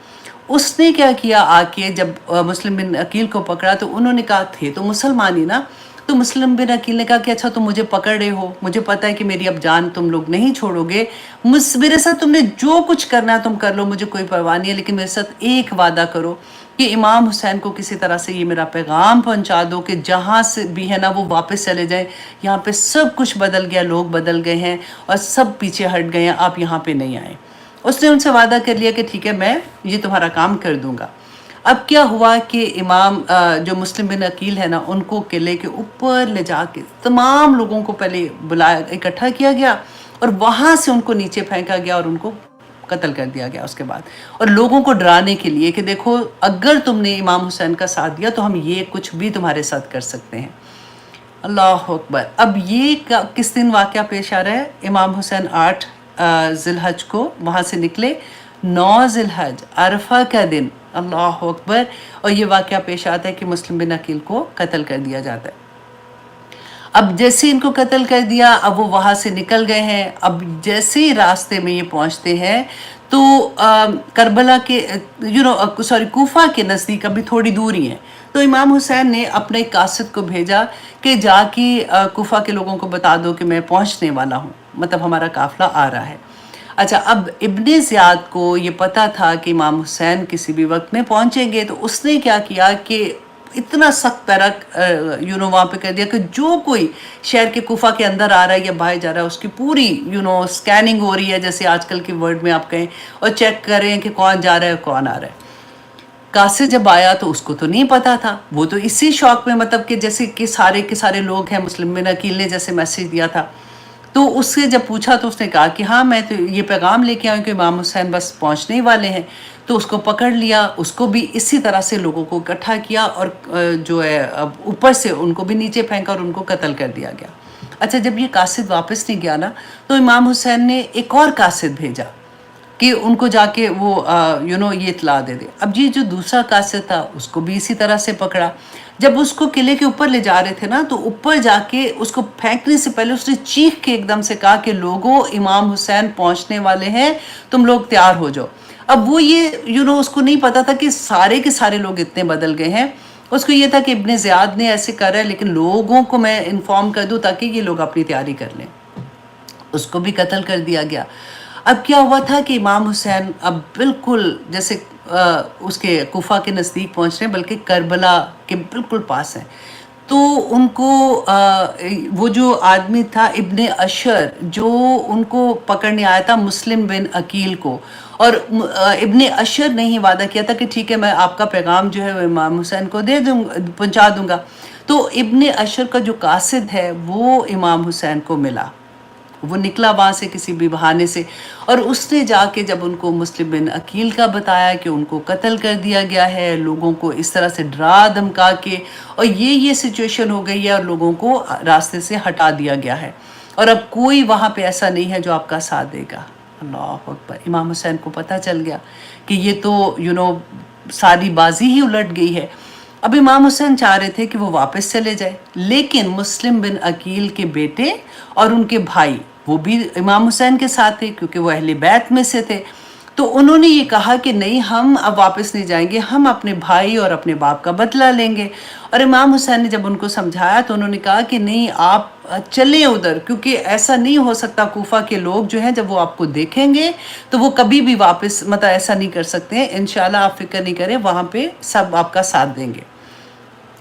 اس نے کیا کیا آ کے جب مسلم بن عقیل کو پکڑا تو انہوں نے کہا تھے تو مسلمان ہی نا، تو مسلم بن عقیل نے کہا کہ اچھا تم مجھے پکڑ رہے ہو، مجھے پتہ ہے کہ میری اب جان تم لوگ نہیں چھوڑو گے، میرے ساتھ تم نے جو کچھ کرنا ہے تم کر لو، مجھے کوئی پرواہ نہیں ہے، لیکن میرے ساتھ ایک وعدہ کرو کہ امام حسین کو کسی طرح سے یہ میرا پیغام پہنچا دو کہ جہاں سے بھی ہے نا وہ واپس چلے جائیں، یہاں پہ سب کچھ بدل گیا، لوگ بدل گئے ہیں اور سب پیچھے ہٹ گئے ہیں، آپ یہاں پہ نہیں آئیں۔ اس نے ان سے وعدہ کر لیا کہ ٹھیک ہے میں یہ تمہارا کام کر دوں گا۔ اب کیا ہوا کہ امام جو مسلم بن عقیل ہے نا، ان کو قلعے کے اوپر لے جا کے تمام لوگوں کو پہلے بلایا، اکٹھا کیا گیا، اور وہاں سے ان کو نیچے پھینکا گیا اور ان کو قتل کر دیا گیا اس کے بعد، اور لوگوں کو ڈرانے کے لیے کہ دیکھو اگر تم نے امام حسین کا ساتھ دیا تو ہم یہ کچھ بھی تمہارے ساتھ کر سکتے ہیں۔ اللہ اکبر۔ اب یہ کس دن واقعہ پیش آ رہا ہے؟ امام حسین 8 ذی الحج کو وہاں سے نکلے، 9 ذی الحج عرفہ کا دن، اللہ اکبر، اور یہ واقعہ پیش آتا ہے کہ مسلم بن عقیل کو قتل کر دیا جاتا ہے۔ اب جیسے ان کو قتل کر دیا، اب وہ وہاں سے نکل گئے ہیں، اب جیسے ہی راستے میں یہ پہنچتے ہیں تو کربلا کے کوفہ کے نزدیک ابھی تھوڑی دور ہی ہے، تو امام حسین نے اپنے ایک قاصد کو بھیجا کہ جا کے کوفہ کے لوگوں کو بتا دو کہ میں پہنچنے والا ہوں، مطلب ہمارا قافلہ آ رہا ہے۔ اچھا اب ابن زیاد کو یہ پتا تھا کہ امام حسین کسی بھی وقت میں پہنچیں گے، تو اس نے کیا کیا کہ اتنا سخت ترک وہاں پہ کر دیا کہ جو کوئی شہر کے کوفہ کے اندر آ رہا ہے یا باہر جا رہا ہے اس کی پوری سکیننگ ہو رہی ہے، جیسے آج کل کے ورڈ میں آپ کہیں، اور چیک کریں کہ کون جا رہا ہے کون آ رہا ہے۔ قاصد جب آیا تو اس کو تو نہیں پتا تھا، وہ تو اسی شوق میں، مطلب کہ جیسے کہ سارے کے سارے لوگ ہیں، مسلم بن عقیل نے جیسے میسیج دیا تھا، تو اس سے جب پوچھا تو اس نے کہا کہ ہاں میں تو یہ پیغام لے کے آیا ہوں کہ امام حسین بس پہنچنے ہی والے ہیں، تو اس کو پکڑ لیا، اس کو بھی اسی طرح سے لوگوں کو اکٹھا کیا اور جو ہے اوپر سے ان کو بھی نیچے پھینکا اور ان کو قتل کر دیا گیا۔ اچھا جب یہ قاصد واپس نہیں گیا نا، تو امام حسین نے ایک اور قاصد بھیجا کہ ان کو جا کے وہ یہ اطلاع دے دے۔ اب یہ جو دوسرا قاصد تھا اس کو بھی اسی طرح سے پکڑا، جب اس کو قلعے کے اوپر لے جا رہے تھے نا، تو اوپر جا کے اس کو پھینکنے سے پہلے اس نے چیخ کے ایک دم سے کہا کہ لوگوں امام حسین پہنچنے والے ہیں، تم لوگ تیار ہو جاؤ۔ اب وہ یہ اس کو نہیں پتا تھا کہ سارے کے سارے لوگ اتنے بدل گئے ہیں، اس کو یہ تھا کہ ابن زیاد نے ایسے کر رہا ہے، لیکن لوگوں کو میں انفارم کر دوں تاکہ یہ لوگ اپنی تیاری کر لیں۔ اس کو بھی قتل کر دیا گیا۔ اب کیا ہوا تھا کہ امام حسین اب بالکل جیسے اس کے کوفہ کے نزدیک پہنچ رہے ہیں، بلکہ کربلا کے بالکل پاس ہیں، تو ان کو وہ جو آدمی تھا ابن اشر جو ان کو پکڑنے آیا تھا مسلم بن عقیل کو، اور ابن اشر نے ہی وعدہ کیا تھا کہ ٹھیک ہے میں آپ کا پیغام جو ہے وہ امام حسین کو پہنچا دوں گا، تو ابن اشر کا جو قاصد ہے وہ امام حسین کو ملا، وہ نکلا وہاں سے کسی بھی بہانے سے، اور اس نے جا کے جب ان کو مسلم بن عقیل کا بتایا کہ ان کو قتل کر دیا گیا ہے، لوگوں کو اس طرح سے ڈرا دھمکا کے، اور یہ سچویشن ہو گئی ہے اور لوگوں کو راستے سے ہٹا دیا گیا ہے، اور اب کوئی وہاں پہ ایسا نہیں ہے جو آپ کا ساتھ دے گا۔ اللہ اکبر۔ امام حسین کو پتہ چل گیا کہ یہ تو ساری بازی ہی الٹ گئی ہے۔ اب امام حسین چاہ رہے تھے کہ وہ واپس چلے جائے، لیکن مسلم بن عقیل کے بیٹے اور ان کے بھائی وہ بھی امام حسین کے ساتھ تھے کیونکہ وہ اہل بیت میں سے تھے. تو انہوں نے یہ کہا کہ نہیں، ہم اب واپس نہیں جائیں گے، ہم اپنے بھائی اور اپنے باپ کا بدلہ لیں گے. اور امام حسین نے جب ان کو سمجھایا تو انہوں نے کہا کہ نہیں، آپ چلیں ادھر، کیونکہ ایسا نہیں ہو سکتا. کوفہ کے لوگ جو ہیں جب وہ آپ کو دیکھیں گے تو وہ کبھی بھی واپس ایسا نہیں کر سکتے ہیں. انشاءاللہ آپ فکر نہیں کریں، وہاں پہ سب آپ کا ساتھ دیں گے.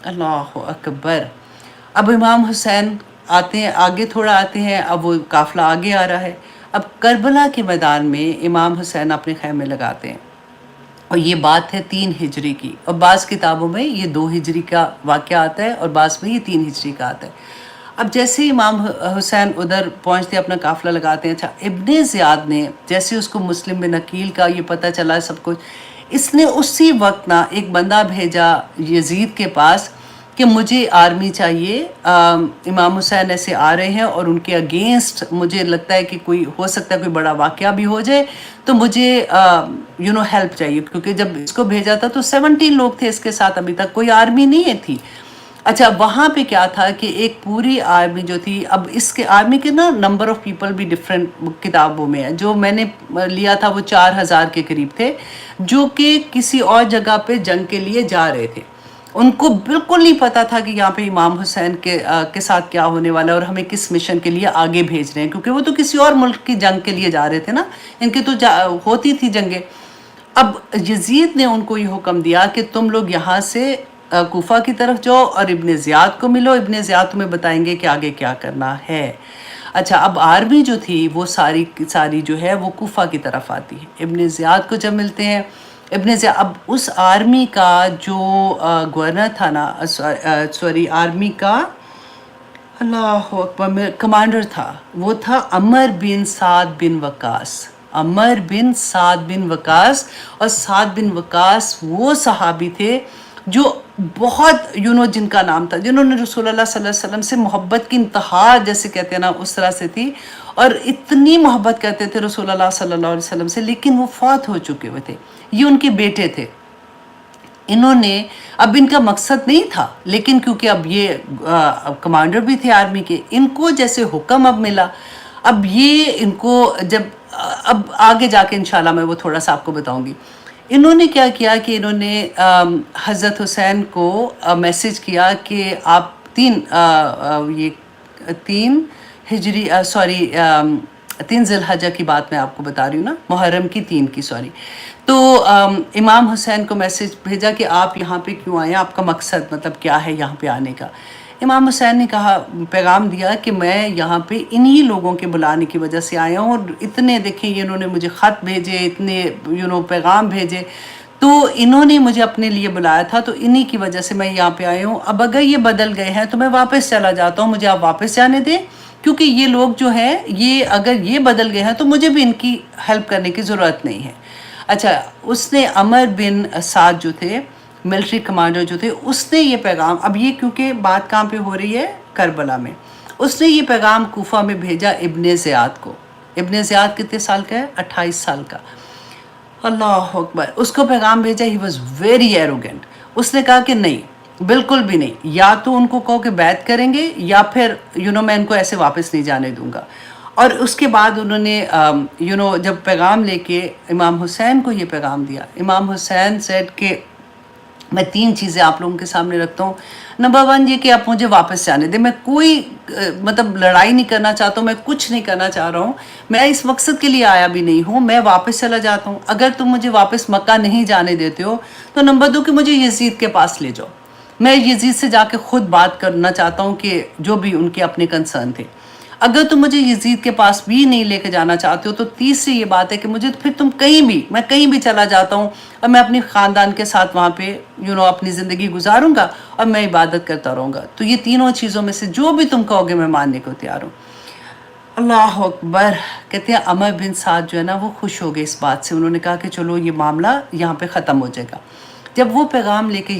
اللہ اکبر. اب امام حسین آتے ہیں، آگے تھوڑا آتے ہیں، اب وہ قافلہ آگے آ رہا ہے. اب کربلا کے میدان میں امام حسین اپنے خیمے لگاتے ہیں، اور یہ بات ہے 3 ہجری کی، اور بعض کتابوں میں یہ 2 ہجری کا واقعہ آتا ہے اور بعض میں یہ 3 ہجری کا آتا ہے. اب جیسے امام حسین ادھر پہنچتے اپنا قافلہ لگاتے ہیں. اچھا، ابن زیاد نے جیسے اس کو مسلم بن عقیل کا یہ پتہ چلا سب کچھ، اس نے اسی وقت نا ایک بندہ بھیجا یزید کے پاس کہ مجھے آرمی چاہیے، امام حسین ایسے آ رہے ہیں اور ان کے اگینسٹ مجھے لگتا ہے کہ کوئی ہو سکتا ہے کوئی بڑا واقعہ بھی ہو جائے، تو مجھے ہیلپ چاہیے. کیونکہ جب اس کو بھیجا تھا تو 17 لوگ تھے اس کے ساتھ، ابھی تک کوئی آرمی نہیں تھی. اچھا، وہاں پہ کیا تھا کہ ایک پوری آرمی جو تھی، اب اس کے آرمی کے نا نمبر آف پیپل بھی ڈیفرنٹ کتابوں میں ہے. جو میں نے لیا تھا وہ 4000 کے قریب تھے، جو کہ کسی اور جگہ پہ جنگ کے لیے جا رہے تھے. ان کو بالکل نہیں پتا تھا کہ یہاں پہ امام حسین کے ساتھ کیا ہونے والا ہے اور ہمیں کس مشن کے لیے آگے بھیج رہے ہیں، کیونکہ وہ تو کسی اور ملک کی جنگ کے لیے جا رہے تھے نا، ان کی تو ہوتی تھی جنگیں. اب یزید نے ان کو یہ حکم دیا کہ تم لوگ یہاں سے کوفہ کی طرف جاؤ اور ابن زیاد کو ملو، ابن زیاد تمہیں بتائیں گے کہ آگے کیا کرنا ہے. اچھا، اب آرمی جو تھی وہ ساری جو ہے وہ کوفہ کی طرف آتی ہے. ابن زیاد کو جب ملتے ہیں، ابن زیاد اب اس آرمی کا جو گورنر تھا نا، آرمی کا اللہ اکبر کمانڈر تھا، وہ تھا عمر بن سعد بن وقاص. عمر بن سعد بن وقاص. اور سعد بن وقاص وہ صحابی تھے جو بہت جن کا نام تھا، جنہوں نے رسول اللہ صلی اللہ علیہ وسلم سے محبت کی انتہا جیسے کہتے ہیں نا اس طرح سے تھی، اور اتنی محبت کرتے تھے رسول اللہ صلی اللہ علیہ وسلم سے، لیکن وہ فوت ہو چکے ہوئے تھے. یہ ان کے بیٹے تھے. انہوں نے اب ان کا مقصد نہیں تھا، لیکن کیونکہ اب یہ کمانڈر بھی تھے آرمی کے، ان کو جیسے حکم اب ملا، اب یہ ان کو جب اب آگے جا کے انشاءاللہ میں وہ تھوڑا سا آپ کو بتاؤں گی. انہوں نے کیا کیا کہ انہوں نے حضرت حسین کو میسج کیا کہ آپ 3 ہجری 3 ذی الحجہ کی بات میں آپ کو بتا رہی ہوں نا، محرم کی 3 کی تو امام حسین کو میسج بھیجا کہ آپ یہاں پہ کیوں آئے ہیں، آپ کا مقصد مطلب کیا ہے یہاں پہ آنے کا. امام حسین نے کہا، پیغام دیا کہ میں یہاں پہ انہی لوگوں کے بلانے کی وجہ سے آیا ہوں، اور اتنے دیکھیں یہ انہوں نے مجھے خط بھیجے، اتنے پیغام بھیجے، تو انہوں نے مجھے اپنے لیے بلایا تھا، تو انہی کی وجہ سے میں یہاں پہ آیا ہوں. اب اگر یہ بدل گئے ہیں تو میں واپس چلا جاتا ہوں، مجھے آپ واپس جانے دیں، کیونکہ یہ لوگ جو ہیں اگر یہ بدل گئے ہیں تو مجھے بھی ان کی ہیلپ کرنے کی ضرورت نہیں ہے. اچھا، اس نے عمر بن سعد جو تھے ملٹری کمانڈر جو تھے، اس نے یہ پیغام، اب یہ کیونکہ بات کہاں پہ ہو رہی ہے، کربلا میں، اس نے یہ پیغام کوفہ میں بھیجا ابن زیاد کو. ابن زیاد کتنے سال کا ہے؟ 28 سال کا. اللہ اکبر. اس کو پیغام بھیجا. He was very arrogant. اس نے کہا کہ نہیں، بالکل بھی نہیں، یا تو ان کو کہو کہ بیعت کریں گے یا پھر میں ان کو ایسے واپس نہیں جانے دوں گا. اور اس کے بعد انہوں نے جب پیغام لے کے امام حسین کو یہ پیغام دیا، امام حسین سیڈ کہ میں 3 چیزیں آپ لوگوں کے سامنے رکھتا ہوں. نمبر 1 یہ کہ آپ مجھے واپس جانے دیں، میں کوئی مطلب لڑائی نہیں کرنا چاہتا ہوں، میں کچھ نہیں کرنا چاہ رہا ہوں، میں اس مقصد کے لیے آیا بھی نہیں ہوں، میں واپس چلا جاتا ہوں. اگر تم مجھے واپس مکہ نہیں جانے دیتے ہو تو نمبر 2 کہ مجھے یزید کے پاس لے جاؤ، میں یزید سے جا کے خود بات کرنا چاہتا ہوں کہ جو بھی ان کے اپنے کنسرن تھے. اگر تم مجھے یزید کے پاس بھی نہیں لے کے جانا چاہتے ہو تو تیسری یہ بات ہے کہ مجھے پھر تم میں کہیں بھی چلا جاتا ہوں اور میں اپنی خاندان کے ساتھ وہاں پہ اپنی زندگی گزاروں گا اور میں عبادت کرتا رہوں گا. تو یہ تینوں چیزوں میں سے جو بھی تم کہو گے میں ماننے کو تیار ہوں. اللہ اکبر. کہتے ہیں عمر بن سعد جو ہے نا وہ خوش ہو گئے اس بات سے. انہوں نے کہا کہ چلو یہ معاملہ یہاں پہ ختم ہو جائے گا. جب وہ پیغام لے کے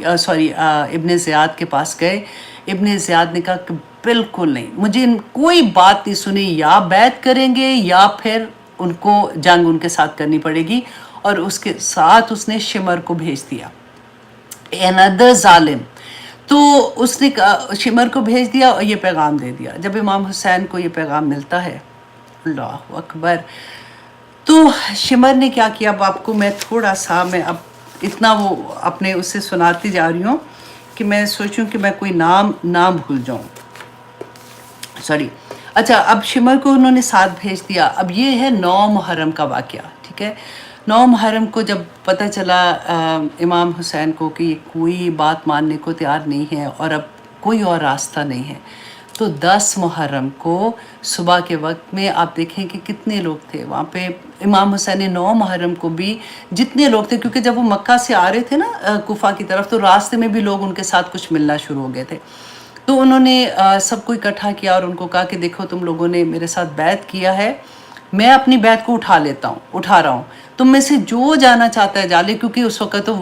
ابن زیاد کے پاس گئے، ابن زیاد نے کہا کہ بالکل نہیں، مجھے کوئی بات نہیں سنی، یا بیعت کریں گے یا پھر ان کو جنگ ان کے ساتھ کرنی پڑے گی. اور اس کے ساتھ اس نے شمر کو بھیج دیا، another ظالم. تو اس نے شمر کو بھیج دیا اور یہ پیغام دے دیا. جب امام حسین کو یہ پیغام ملتا ہے اللہ اکبر. تو شمر نے کیا کیا، اب آپ کو میں تھوڑا سا، میں اب اتنا وہ اپنے اس سے سناتی جا رہی ہوں کہ میں سوچوں کہ میں کوئی نام نہ بھول جاؤں. سوری. اچھا، اب شمر کو انہوں نے ساتھ بھیج دیا. اب یہ ہے 9 محرم کا واقعہ. ٹھیک ہے، 9 محرم کو جب پتہ چلا امام حسین کو کہ یہ کوئی بات ماننے کو تیار نہیں ہے اور اب کوئی اور راستہ نہیں ہے، تو 10 محرم کو صبح کے وقت میں آپ دیکھیں کہ کتنے لوگ تھے وہاں پہ. امام حسین نے 9 محرم کو بھی جتنے لوگ تھے، کیونکہ جب وہ مکہ سے آ رہے تھے نا کوفہ کی طرف، تو راستے میں بھی لوگ ان کے ساتھ کچھ ملنا شروع ہو گئے تھے. تو انہوں نے سب کو اکٹھا کیا اور ان کو کہا کہ دیکھو تم لوگوں نے میرے ساتھ بیعت کیا ہے، میں اپنی بیعت کو اٹھا رہا ہوں. تم میں سے جو جانا چاہتا ہے جا لے، کیونکہ اس وقت تو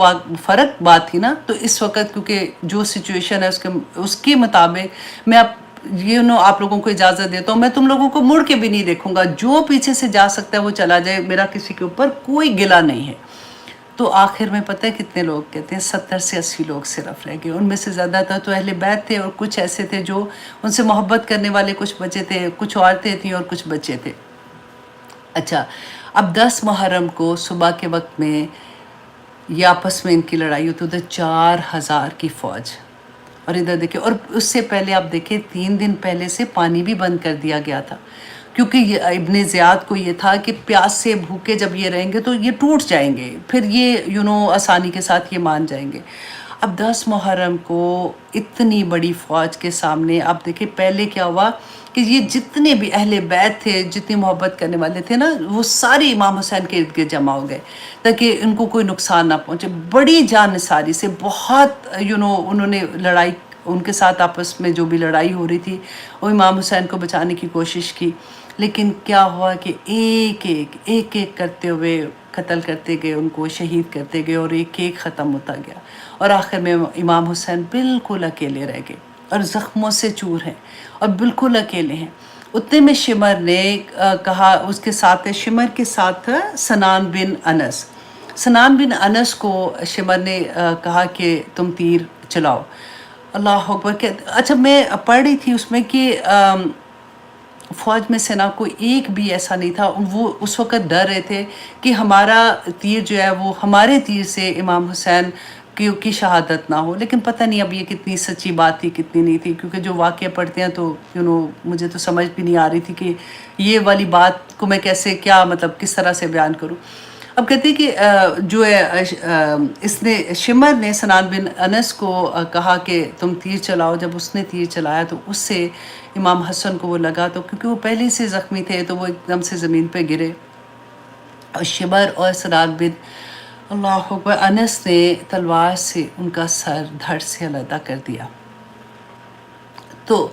فرق بات تھی نا. تو اس وقت کیونکہ جو سچویشن ہے اس کے مطابق میں آپ لوگوں کو اجازت دیتا ہوں. میں تم لوگوں کو مڑ کے بھی نہیں دیکھوں گا، جو پیچھے سے جا سکتا ہے وہ چلا جائے، میرا کسی کے اوپر کوئی گلہ نہیں ہے. تو آخر میں پتہ ہے کتنے لوگ کہتے ہیں 70 سے 80 لوگ صرف رہ گئے. ان میں سے زیادہ تر تو اہل بیت تھے اور کچھ ایسے تھے جو ان سے محبت کرنے والے کچھ بچے تھے، کچھ عورتیں تھیں اور کچھ بچے تھے. اچھا، اب 10 محرم کو صبح کے وقت میں یہ آپس میں ان کی لڑائی ہوتی، ادھر 4000 کی فوج، اور ادھر دیکھیں. اور اس سے پہلے آپ دیکھیں 3 دن پہلے سے پانی بھی بند کر دیا گیا تھا، کیونکہ ابن زیاد کو یہ تھا کہ پیاس سے بھوکے جب یہ رہیں گے تو یہ ٹوٹ جائیں گے، پھر یہ آسانی کے ساتھ یہ مان جائیں گے. اب 10 محرم کو اتنی بڑی فوج کے سامنے آپ دیکھیں پہلے کیا ہوا کہ یہ جتنے بھی اہل بیت تھے، جتنی محبت کرنے والے تھے نا، وہ سارے امام حسین کے ارد گرد جمع ہو گئے تاکہ ان کو کوئی نقصان نہ پہنچے. بڑی جان نثاری سے بہت انہوں نے لڑائی، ان کے ساتھ آپس میں جو بھی لڑائی ہو رہی تھی وہ امام حسین کو بچانے کی کوشش کی. لیکن کیا ہوا کہ ایک ایک کرتے ہوئے قتل کرتے گئے، ان کو شہید کرتے گئے اور ایک ایک ختم ہوتا گیا. اور آخر میں امام حسین بالکل اکیلے رہ گئے اور زخموں سے چور ہیں اور بالکل اکیلے ہیں. اتنے میں شمر نے کہا، اس کے ساتھ شمر کے ساتھ سنان بن انس. سنان بن انس کو شمر نے کہا کہ تم تیر چلاؤ. اللہ اکبر. اچھا، میں پڑھ رہی تھی اس میں کہ فوج میں سے نہ کوئی ایک بھی ایسا نہیں تھا، وہ اس وقت ڈر رہے تھے کہ ہمارا تیر جو ہے وہ ہمارے تیر سے امام حسین کی شہادت نہ ہو. لیکن پتہ نہیں اب یہ کتنی سچی بات تھی کتنی نہیں تھی، کیونکہ جو واقعہ پڑھتے ہیں تو مجھے تو سمجھ بھی نہیں آ رہی تھی کہ یہ والی بات کو میں کیسے، کیا مطلب کس طرح سے بیان کروں. اب کہتے ہیں کہ جو ہے اس نے شمر نے سنان بن انس کو کہا کہ تم تیر چلاؤ. جب اس نے تیر چلایا تو اس سے امام حسن کو وہ لگا، تو کیونکہ وہ پہلے سے زخمی تھے تو وہ ایک دم سے زمین پہ گرے. اور شمر اور سنان بن اللہ اکبر انس نے تلوار سے ان کا سر دھڑ سے علیحدہ کر دیا. تو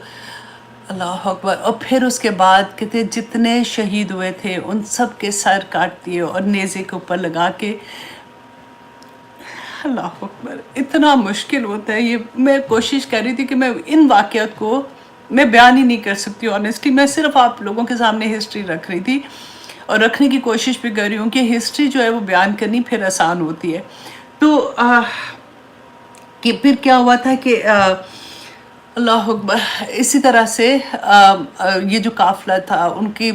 اللہ اکبر. اور پھر اس کے بعد کہتے جتنے شہید ہوئے تھے ان سب کے سر کاٹ دیے اور نیزے کے اوپر لگا کے. اللہ اکبر. اتنا مشکل ہوتا ہے یہ. میں کوشش کر رہی تھی کہ میں ان واقعات کو میں بیان ہی نہیں کر سکتی آنیسٹلی. میں صرف آپ لوگوں کے سامنے ہسٹری رکھ رہی تھی اور رکھنے کی کوشش بھی کر رہی ہوں کہ ہسٹری جو ہے وہ بیان کرنی پھر آسان ہوتی ہے. تو کہ پھر کیا ہوا تھا کہ اللہ اکبر اسی طرح سے یہ جو قافلہ تھا ان کی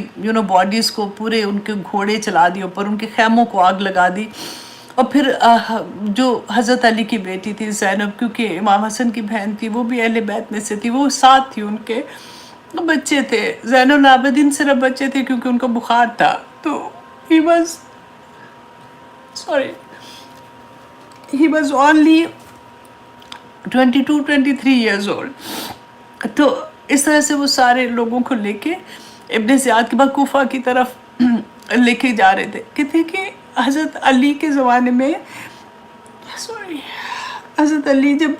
باڈیز کو پورے ان کے گھوڑے چلا دیے اوپر، ان کے خیموں کو آگ لگا دی. اور پھر جو حضرت علی کی بیٹی تھی زینب، کیونکہ امام حسن کی بہن تھی، وہ بھی اہل بیت میں سے تھی، وہ ساتھ تھی، ان کے بچے تھے. زین العابدین صرف بچے تھے کیونکہ ان کو بخار تھا. تو he was only 22-23 years old. تو اس طرح سے وہ سارے لوگوں کو لے کے ابن زیاد کے بعد کوفہ کی طرف لے کے جا رہے تھے. کہتے کہ حضرت علی کے زمانے میں حضرت علی جب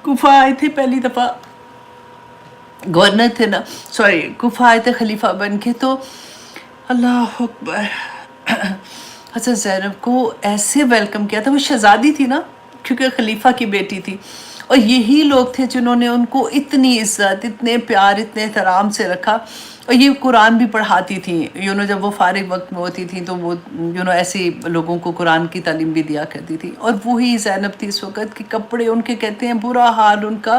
کوفہ آئے تھے پہلی دفعہ، گورنر تھے نا، کوفہ آئے تھے خلیفہ بن کے، تو اللہ اکبر حضرت زینب کو ایسے ویلکم کیا تھا. وہ شہزادی تھی نا کیونکہ خلیفہ کی بیٹی تھی، اور یہی لوگ تھے جنہوں نے ان کو اتنی عزت، اتنے پیار، اتنے احترام سے رکھا. اور یہ قرآن بھی پڑھاتی تھیں، جب وہ فارغ وقت میں ہوتی تھیں تو وہ ایسے لوگوں کو قرآن کی تعلیم بھی دیا کرتی تھی. اور وہی زینب تھی اس وقت کے کپڑے ان کے کہتے ہیں برا حال ان کا،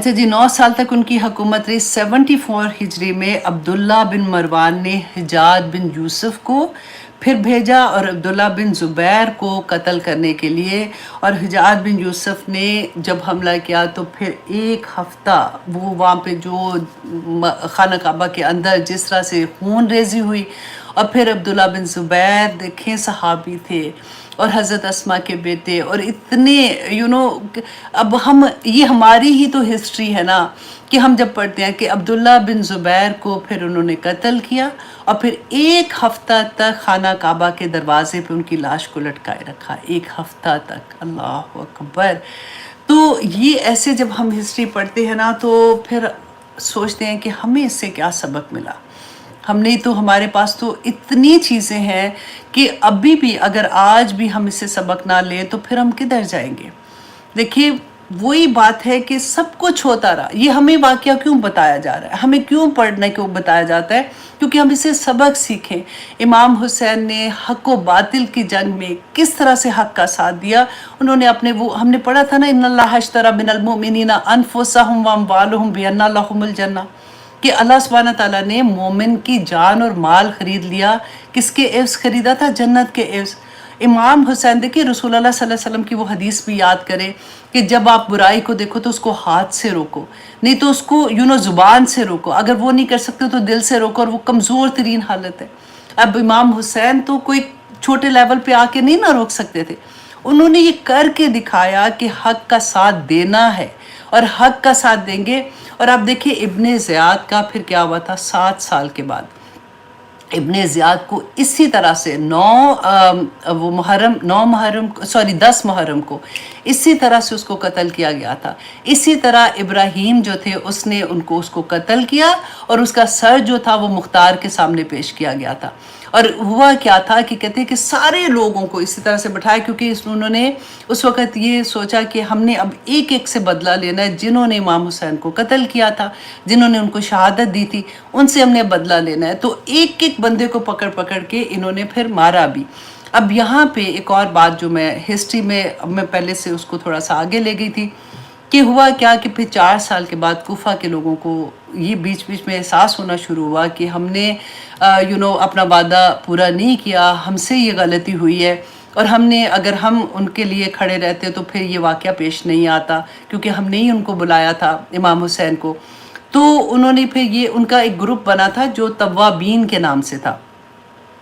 اچھا جی، 9 سال تک ان کی حکومت رہی۔ 74 ہجری میں عبداللہ بن مروان نے حجاج بن یوسف کو پھر بھیجا اور عبداللہ بن زبیر کو قتل کرنے کے لیے، اور حجاج بن یوسف نے جب حملہ کیا تو پھر ایک ہفتہ وہ وہاں پہ جو خانہ کعبہ کے اندر جس طرح سے خون ریزی ہوئی، اور پھر عبداللہ بن زبیر دیکھیں صحابی تھے اور حضرت اسما کے بیٹے، اور اتنے اب ہم یہ ہماری ہی تو ہسٹری ہے نا، کہ ہم جب پڑھتے ہیں کہ عبداللہ بن زبیر کو پھر انہوں نے قتل کیا اور پھر ایک ہفتہ تک خانہ کعبہ کے دروازے پہ ان کی لاش کو لٹکائے رکھا، ایک ہفتہ تک، اللہ اکبر۔ تو یہ ایسے جب ہم ہسٹری پڑھتے ہیں نا تو پھر سوچتے ہیں کہ ہمیں اس سے کیا سبق ملا۔ ہم نے تو ہمارے پاس تو اتنی چیزیں ہیں کہ ابھی بھی اگر آج بھی ہم اس سے سبق نہ لیں تو پھر ہم کدھر جائیں گے؟ دیکھیے وہی بات ہے کہ سب کچھ ہوتا رہا، یہ ہمیں واقعہ کیوں بتایا جا رہا ہے، ہمیں کیوں پڑھنے کو بتایا جاتا ہے؟ کیونکہ ہم اسے سبق سیکھیں۔ امام حسین نے حق و باطل کی جنگ میں کس طرح سے حق کا ساتھ دیا۔ انہوں نے اپنے وہ ہم نے پڑھا تھا نا، ان اللہ اشتری من المؤمنین انفسهم واموالهم بان لهم الجنہ، کہ اللہ سبحانہ تعالیٰ نے مومن کی جان اور مال خرید لیا۔ کس کے عوض خریدا تھا؟ جنت کے عوض۔ امام حسین دیکھیں رسول اللہ صلی اللہ علیہ وسلم کی وہ حدیث بھی یاد کریں کہ جب آپ برائی کو دیکھو تو اس کو ہاتھ سے روکو، نہیں تو اس کو زبان سے روکو، اگر وہ نہیں کر سکتے تو دل سے روکو، اور وہ کمزور ترین حالت ہے۔ اب امام حسین تو کوئی چھوٹے لیول پہ آ کے نہیں نہ روک سکتے تھے، انہوں نے یہ کر کے دکھایا کہ حق کا ساتھ دینا ہے اور حق کا ساتھ دیں گے۔ اور آپ دیکھیں ابن زیاد کا پھر کیا ہوا تھا، 7 سال کے بعد ابن زیاد کو اسی طرح سے 10 محرم کو اسی طرح سے اس کو قتل کیا گیا تھا۔ اسی طرح ابراہیم جو تھے اس نے اس کو قتل کیا، اور اس کا سر جو تھا وہ مختار کے سامنے پیش کیا گیا تھا۔ اور ہوا کیا تھا کہ کہتے ہیں کہ سارے لوگوں کو اسی طرح سے بٹھایا، کیونکہ انہوں نے اس وقت یہ سوچا کہ ہم نے اب ایک ایک سے بدلہ لینا ہے، جنہوں نے امام حسین کو قتل کیا تھا، جنہوں نے ان کو شہادت دی تھی، ان سے ہم نے بدلہ لینا ہے۔ تو ایک ایک بندے کو پکڑ پکڑ کے انہوں نے پھر مارا بھی۔ اب یہاں پہ ایک اور بات جو میں ہسٹری میں پہلے سے اس کو تھوڑا سا آگے لے گئی تھی، کہ ہوا کیا کہ پھر 4 سال کے بعد کوفہ کے لوگوں کو یہ بیچ بیچ میں احساس ہونا شروع ہوا کہ ہم نے اپنا وعدہ پورا نہیں کیا، ہم سے یہ غلطی ہوئی ہے، اور اگر ہم ان کے لیے کھڑے رہتے تو پھر یہ واقعہ پیش نہیں آتا، کیونکہ ہم نے ہی ان کو بلایا تھا امام حسین کو۔ تو انہوں نے پھر ان کا ایک گروپ بنا تھا جو توابین کے نام سے تھا،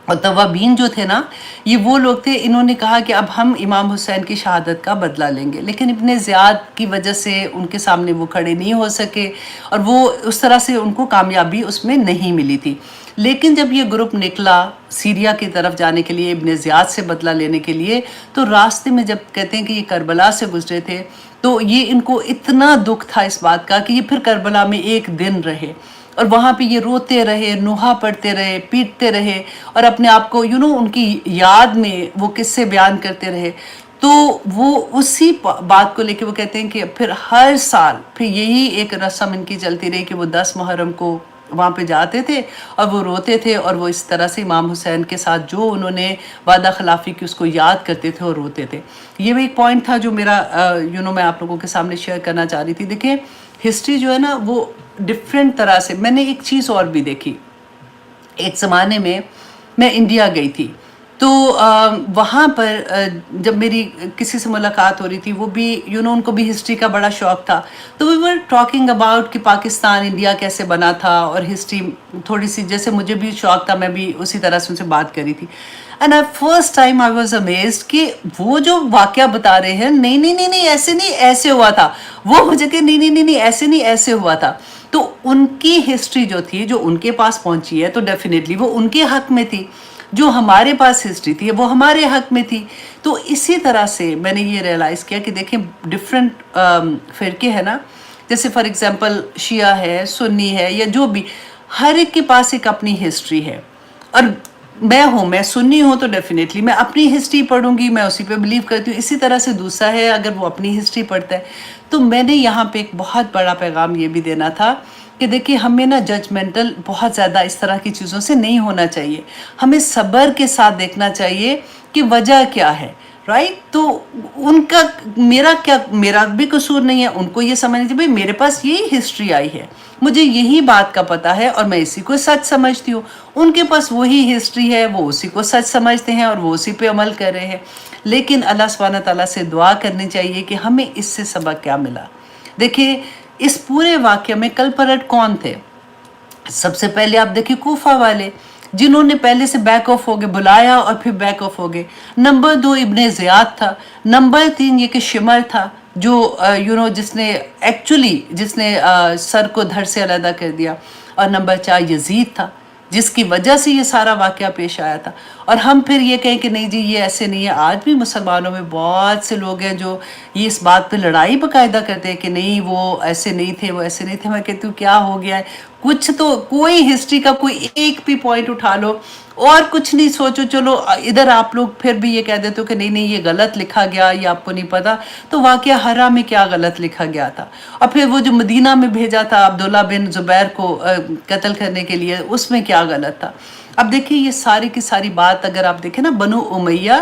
اور توابین جو تھے نا یہ وہ لوگ تھے، انہوں نے کہا کہ اب ہم امام حسین کی شہادت کا بدلہ لیں گے، لیکن ابن زیاد کی وجہ سے ان کے سامنے وہ کھڑے نہیں ہو سکے، اور وہ اس طرح سے ان کو کامیابی اس میں نہیں ملی تھی۔ لیکن جب یہ گروپ نکلا سیریا کی طرف جانے کے لیے ابن زیاد سے بدلہ لینے کے لیے، تو راستے میں جب کہتے ہیں کہ یہ کربلا سے گزرے تھے تو یہ ان کو اتنا دکھ تھا اس بات کا کہ یہ پھر کربلا میں ایک دن رہے، اور وہاں پہ یہ روتے رہے، نوحہ پڑھتے رہے، پیٹتے رہے، اور اپنے آپ کو ان کی یاد میں وہ قصے بیان کرتے رہے۔ تو وہ اسی بات کو لے کے وہ کہتے ہیں کہ پھر ہر سال پھر یہی ایک رسم ان کی چلتی رہی کہ وہ 10 محرم کو وہاں پہ جاتے تھے اور وہ روتے تھے، اور وہ اس طرح سے امام حسین کے ساتھ جو انہوں نے وعدہ خلافی کی اس کو یاد کرتے تھے اور روتے تھے۔ یہ بھی ایک پوائنٹ تھا جو میرا میں آپ لوگوں کے سامنے شیئر کرنا چاہ رہی تھی۔ دیکھیں ہسٹری جو ہے نا وہ ڈفرینٹ طرح سے، میں نے ایک چیز اور بھی دیکھی، ایک زمانے میں انڈیا گئی تھی، تو وہاں پر جب میری کسی سے ملاقات ہو رہی تھی، وہ بھی ان کو بھی ہسٹری کا بڑا شوق تھا، تو وی ور ٹاکنگ اباؤٹ کہ پاکستان انڈیا کیسے بنا تھا، اور ہسٹری تھوڑی سی جیسے مجھے بھی شوق تھا، میں بھی اسی طرح سے ان سے بات کری تھی۔ And first time I was amazed کہ وہ جو واقعہ بتا رہے ہیں، نہیں ایسے نہیں، ایسے ہوا تھا، وہ مجھے کہ نہیں ایسے نہیں، ایسے ہوا تھا۔ تو ان کی ہسٹری جو تھی، جو ان کے پاس پہنچی ہے، تو ڈیفینیٹلی وہ ان کے حق میں تھی، جو ہمارے پاس ہسٹری تھی وہ ہمارے حق میں تھی۔ تو اسی طرح سے میں نے یہ ریئلائز کیا کہ دیکھیں ڈفرینٹ فرقے ہیں نا، جیسے فار ایگزامپل شیعہ ہے، سنی ہے، یا جو بھی، ہر ایک کے پاس ایک اپنی ہسٹری ہے، اور میں سنی ہوں تو ڈیفینیٹلی میں اپنی ہسٹری پڑھوں گی، میں اسی پہ بلیو کرتی ہوں، اسی طرح سے دوسرا ہے اگر وہ اپنی ہسٹری پڑھتا ہے۔ تو میں نے یہاں پہ ایک بہت بڑا پیغام یہ بھی دینا تھا کہ دیکھیں ہمیں نا ججمنٹل بہت زیادہ اس طرح کی چیزوں سے نہیں ہونا چاہیے، ہمیں صبر کے ساتھ دیکھنا چاہیے کہ وجہ کیا ہے۔ رائٹ. تو ان کا میرا بھی قصور نہیں ہے. ان کو یہ سمجھنا چاہیے بھائی میرے پاس یہی ہسٹری آئی ہے, مجھے یہی بات کا پتہ ہے اور میں اسی کو سچ سمجھتی ہوں. ان کے پاس وہی ہسٹری ہے, وہ اسی کو سچ سمجھتے ہیں اور وہ اسی پہ عمل کر رہے ہیں. لیکن اللہ سبحانہ تعالیٰ سے دعا کرنی چاہیے کہ ہمیں اس سے سبق کیا ملا. دیکھیں اس پورے واقعے میں کل پلٹ کون تھے؟ سب سے پہلے آپ دیکھیں کوفہ والے, جنہوں نے پہلے سے بیک آف ہو گئے, بلایا اور پھر بیک آف ہو گئے. نمبر 2 ابن زیاد تھا. نمبر 3 یہ کہ شمر تھا, جو جس نے سر کو دھڑ سے علیحدہ کر دیا. اور نمبر 4 یزید تھا, جس کی وجہ سے یہ سارا واقعہ پیش آیا تھا. اور ہم پھر یہ کہیں کہ نہیں جی یہ ایسے نہیں ہے. آج بھی مسلمانوں میں بہت سے لوگ ہیں جو یہ اس بات پہ لڑائی باقاعدہ کرتے ہیں کہ نہیں وہ ایسے نہیں تھے, وہ ایسے نہیں تھے. میں کہتی ہوں کیا ہو گیا ہے, کچھ تو کوئی ہسٹری کا کوئی ایک بھی پوائنٹ اٹھا لو اور کچھ نہیں سوچو. چلو ادھر آپ لوگ پھر بھی یہ کہہ دیتے ہو کہ نہیں یہ غلط لکھا گیا, یہ آپ کو نہیں پتا. تو واقعہ ہرا میں کیا غلط لکھا گیا تھا؟ اور پھر وہ جو مدینہ میں بھیجا تھا عبداللہ بن زبیر کو قتل کرنے کے لیے, اس میں کیا غلط تھا؟ اب دیکھیں یہ ساری کی ساری بات اگر آپ دیکھیں نا, بنو امیہ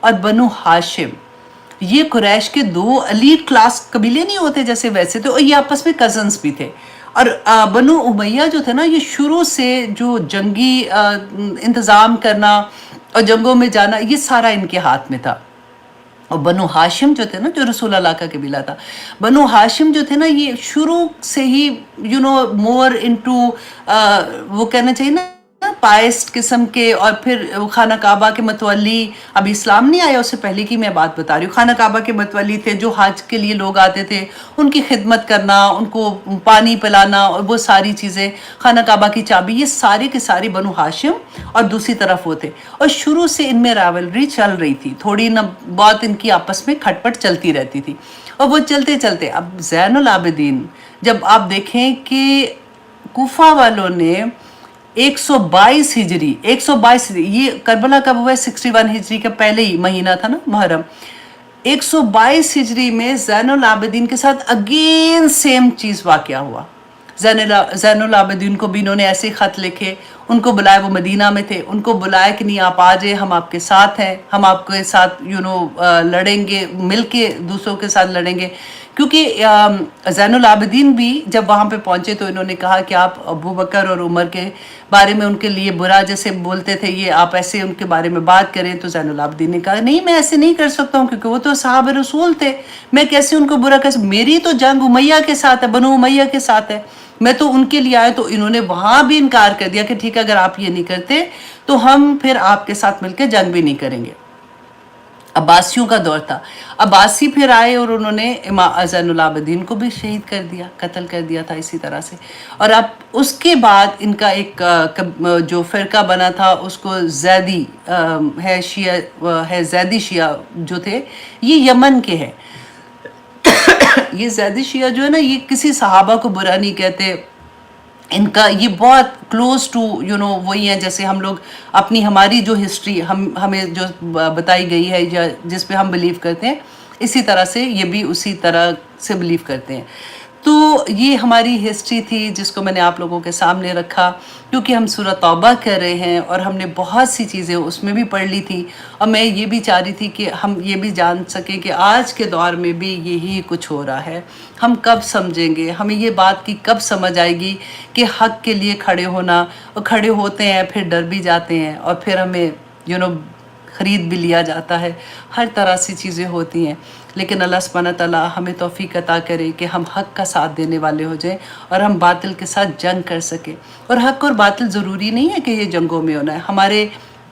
اور بنو ہاشم, یہ قریش کے 2 ایلیٹ کلاس قبیلے نہیں ہوتے جیسے ویسے تو, اور یہ آپس میں کزنز بھی تھے. اور بنو امیہ جو تھے نا, یہ شروع سے جو جنگی انتظام کرنا اور جنگوں میں جانا یہ سارا ان کے ہاتھ میں تھا. اور بنو ہاشم جو تھے نا, جو رسول اللہ کا قبیلہ تھا, بنو ہاشم جو تھے نا یہ شروع سے ہی مور انٹو وہ کہنا چاہیے نا پائسٹ قسم کے. اور پھر خانہ کعبہ کے متولی, ابھی اسلام نہیں آیا اس سے پہلے کی میں بات بتا رہی ہوں, خانہ کعبہ کے متولی تھے جو حج کے لیے لوگ آتے تھے, ان کی خدمت کرنا, ان کو پانی پلانا اور وہ ساری چیزیں, خانہ کعبہ کی چابی, یہ سارے کے ساری بنو ہاشم اور دوسری طرف وہ تھے. اور شروع سے ان میں راولری چل رہی تھی, تھوڑی نہ بہت ان کی آپس میں کھٹ پٹ چلتی رہتی تھی. اور وہ چلتے چلتے اب زین العابدین جب آپ دیکھیں کہ کوفہ والوں نے 122 ہجری یہ کربلا کب ہوا ہے؟ 61 ہجری کا پہلے ہی مہینہ تھا نا محرم. 122 ہجری میں زین العابدین کے ساتھ اگین سیم چیز واقعہ ہوا. زین العابدین کو بھی انہوں نے ایسے خط لکھے, ان کو بلایا, وہ مدینہ میں تھے, ان کو بلایا کہ نہیں آپ آ جائیں, ہم آپ کے ساتھ ہیں, ہم آپ کے ساتھ لڑیں گے, مل کے دوسروں کے ساتھ لڑیں گے. کیونکہ زین العابدین بھی جب وہاں پہ پہنچے تو انہوں نے کہا کہ آپ ابو بکر اور عمر کے بارے میں ان کے لیے برا جیسے بولتے تھے, یہ آپ ایسے ان کے بارے میں بات کریں. تو زین العابدین نے کہا نہیں میں ایسے نہیں کر سکتا ہوں, کیونکہ وہ تو صحابہ رسول تھے, میں کیسے ان کو برا کر سکتا, میری تو جنگ امیہ کے ساتھ ہے, بنو امیہ کے ساتھ ہے, میں تو ان کے لیے آیا. تو انہوں نے وہاں بھی انکار کر دیا کہ ٹھیک ہے اگر آپ یہ نہیں کرتے تو ہم پھر آپ کے ساتھ مل کے جنگ بھی نہیں کریں گے. عباسیوں کا دور تھا, عباسی پھر آئے اور انہوں نے زین العابدین کو بھی شہید کر دیا, قتل کر دیا تھا اسی طرح سے. اور اب اس کے بعد ان کا ایک جو فرقہ بنا تھا اس کو زیدی زیدی شیعہ جو تھے, یہ یمن کے ہیں. یہ زیدی شیعہ جو ہے نا یہ کسی صحابہ کو برا نہیں کہتے, ان کا یہ بہت کلوز ٹو وہی ہیں جیسے ہم لوگ اپنی ہماری جو ہسٹری ہمیں جو بتائی گئی ہے یا جس پہ ہم بلیو کرتے ہیں, اسی طرح سے یہ بھی اسی طرح سے بلیو کرتے ہیں. تو یہ ہماری ہسٹری تھی جس کو میں نے آپ لوگوں کے سامنے رکھا, کیونکہ ہم سورہ توبہ کر رہے ہیں اور ہم نے بہت سی چیزیں اس میں بھی پڑھ لی تھی. اور میں یہ بھی چاہ رہی تھی کہ ہم یہ بھی جان سکیں کہ آج کے دور میں بھی یہی کچھ ہو رہا ہے. ہم کب سمجھیں گے, ہمیں یہ بات کی کب سمجھ آئے گی کہ حق کے لیے کھڑے ہونا, اور کھڑے ہوتے ہیں پھر ڈر بھی جاتے ہیں, اور پھر ہمیں خرید بھی لیا جاتا ہے, ہر طرح سے چیزیں ہوتی ہیں. لیکن اللہ سبحانہ تعالیٰ ہمیں توفیق عطا کرے کہ ہم حق کا ساتھ دینے والے ہو جائیں اور ہم باطل کے ساتھ جنگ کر سکیں. اور حق اور باطل ضروری نہیں ہے کہ یہ جنگوں میں ہونا ہے, ہمارے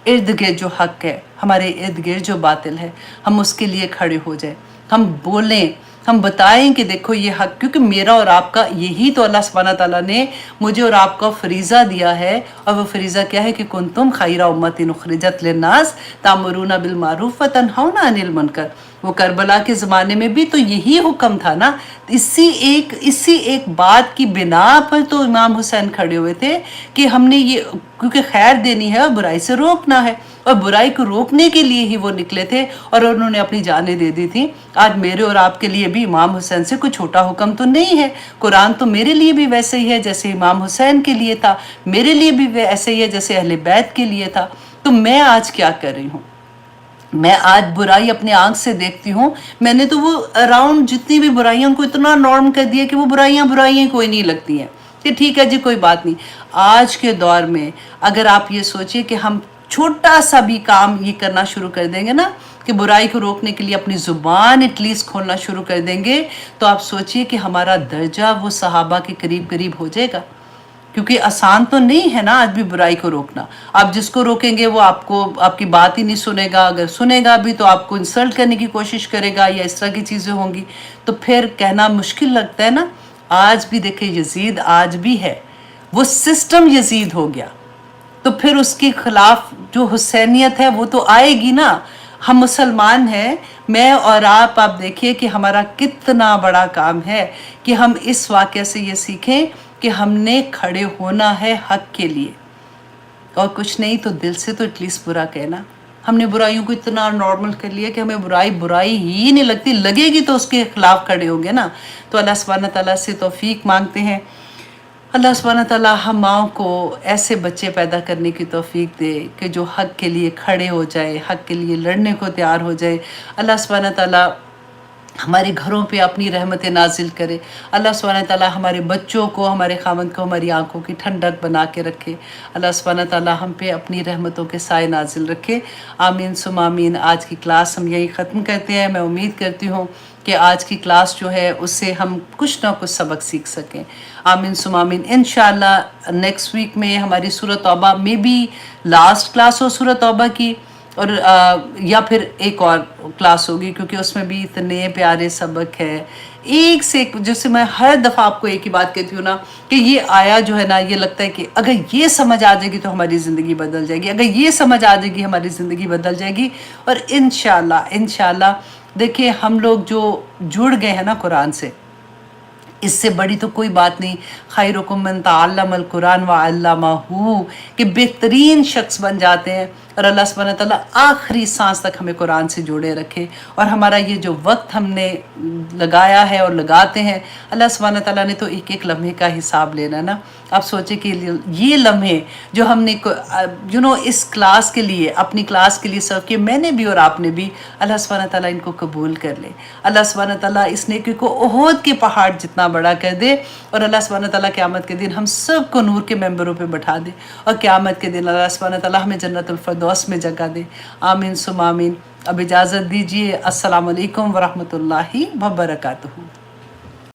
ارد گرد جو حق ہے, ہمارے ارد گرد جو باطل ہے, ہم اس کے لیے کھڑے ہو جائیں, ہم بولیں, ہم بتائیں کہ دیکھو یہ حق, کیونکہ میرا اور آپ کا یہی تو اللہ سبحانہ تعالیٰ نے مجھے اور آپ کو فریضہ دیا ہے. اور وہ فریضہ کیا ہے کہ کنتم خیر امۃ اخرجت للناس تأمرون بالمعروف وتنہون عن المنکر. وہ کربلا کے زمانے میں بھی تو یہی حکم تھا نا, اسی ایک بات کی بنا پر تو امام حسین کھڑے ہوئے تھے کہ ہم نے یہ, کیونکہ خیر دینی ہے اور برائی سے روکنا ہے, اور برائی کو روکنے کے لیے ہی وہ نکلے تھے اور انہوں نے اپنی جانیں دے دی تھی. آج میرے اور آپ کے لیے بھی امام حسین سے کوئی چھوٹا حکم تو نہیں ہے. قرآن تو میرے لیے بھی ویسے ہی ہے جیسے امام حسین کے لیے تھا, میرے لیے بھی ایسے ہی ہے جیسے اہل بیت کے لیے تھا. تو میں آج کیا کر رہی ہوں, میں آج برائی اپنے آنکھ سے دیکھتی ہوں، میں نے تو وہ اراؤنڈ جتنی بھی برائیاں ان کو اتنا نارم کر دیا کہ وہ برائیاں کوئی نہیں لگتی ہیں کہ ٹھیک ہے جی کوئی بات نہیں۔ آج کے دور میں اگر آپ یہ سوچئے کہ ہم چھوٹا سا بھی کام یہ کرنا شروع کر دیں گے نا کہ برائی کو روکنے کے لیے اپنی زبان ایٹ لیسٹ کھولنا شروع کر دیں گے، تو آپ سوچئے کہ ہمارا درجہ وہ صحابہ کے قریب ہو جائے گا، کیونکہ آسان تو نہیں ہے نا آج بھی برائی کو روکنا۔ آپ جس کو روکیں گے وہ آپ کی بات ہی نہیں سنے گا، اگر سنے گا بھی تو آپ کو انسلٹ کرنے کی کوشش کرے گا یا اس طرح کی چیزیں ہوں گی، تو پھر کہنا مشکل لگتا ہے نا۔ آج بھی دیکھیں یزید آج بھی ہے، وہ سسٹم یزید ہو گیا، تو پھر اس کے خلاف جو حسینیت ہے وہ تو آئے گی نا۔ ہم مسلمان ہیں، میں اور آپ دیکھیے کہ ہمارا کتنا بڑا کام ہے کہ ہم اس واقعے سے یہ سیکھیں کہ ہم نے کھڑے ہونا ہے حق کے لیے، اور کچھ نہیں تو دل سے تو ایٹ لیسٹ برا کہنا۔ ہم نے برائیوں کو اتنا نارمل کر لیا کہ ہمیں برائی ہی نہیں لگتی، لگے گی تو اس کے خلاف کھڑے ہوں گے نا۔ تو اللہ سبحانہ تعالیٰ سے توفیق مانگتے ہیں، اللہ سبحانہ تعالیٰ ہم ماؤں کو ایسے بچے پیدا کرنے کی توفیق دے کہ جو حق کے لیے کھڑے ہو جائے، حق کے لیے لڑنے کو تیار ہو جائے۔ اللہ سبحانہ تعالیٰ ہمارے گھروں پہ اپنی رحمت نازل کرے، اللہ سبحانہ تعالیٰ ہمارے بچوں کو، ہمارے خاوند کو ہماری آنکھوں کی ٹھنڈک بنا کے رکھے، اللہ سبحانہ تعالیٰ ہم پہ اپنی رحمتوں کے سائے نازل رکھے۔ آمین ثم آمین۔ آج کی کلاس ہم یہی ختم کرتے ہیں۔ میں امید کرتی ہوں کہ آج کی کلاس جو ہے اس سے ہم کچھ نہ کچھ سبق سیکھ سکیں۔ آمین ثم آمین۔ انشاءاللہ نیکسٹ ویک میں ہماری سورۃ توبہ میں بھی لاسٹ کلاس ہو سورۃ توبہ کی، اور یا پھر ایک اور کلاس ہوگی، کیونکہ اس میں بھی اتنے پیارے سبق ہے، ایک سے ایک، جیسے میں ہر دفعہ آپ کو ایک ہی بات کہتی ہوں نا کہ یہ آیا جو ہے نا، یہ لگتا ہے کہ اگر یہ سمجھ آ جائے گی تو ہماری زندگی بدل جائے گی، اگر یہ سمجھ آ جائے گی ہماری زندگی بدل جائے گی۔ اور انشاءاللہ دیکھیں ہم لوگ جو جڑ گئے ہیں نا قرآن سے، اس سے بڑی تو کوئی بات نہیں۔ خیرکم من تعلم القرآن وعلمہ، کہ بہترین شخص بن جاتے ہیں، اور اللہ سبحانہ تعالیٰ آخری سانس تک ہمیں قرآن سے جوڑے رکھے، اور ہمارا یہ جو وقت ہم نے لگایا ہے اور لگاتے ہیں، اللہ سبحانہ تعالیٰ نے تو ایک ایک لمحے کا حساب لینا نا۔ آپ سوچیں کہ یہ لمحے جو ہم نے اس کلاس کے لیے، اپنی کلاس کے لیے سرو کیے، میں نے بھی اور آپ نے بھی، اللہ سبحانہ تعالیٰ ان کو قبول کر لے۔ اللہ سبحانہ تعالیٰ اس نیکی کو احد کے پہاڑ جتنا بڑا کر دے، اور اللہ سبحانہ تعالیٰ قیامت کے دن ہم سب کو نور کے ممبروں پہ بٹھا دے، اور قیامت کے دن اللہ سبحانہ تعالیٰ ہمیں جنت الفردوس میں جگہ دے۔ آمین ثم آمین۔ اب اجازت دیجیے، السلام علیکم ورحمۃ اللہ وبرکاتہ۔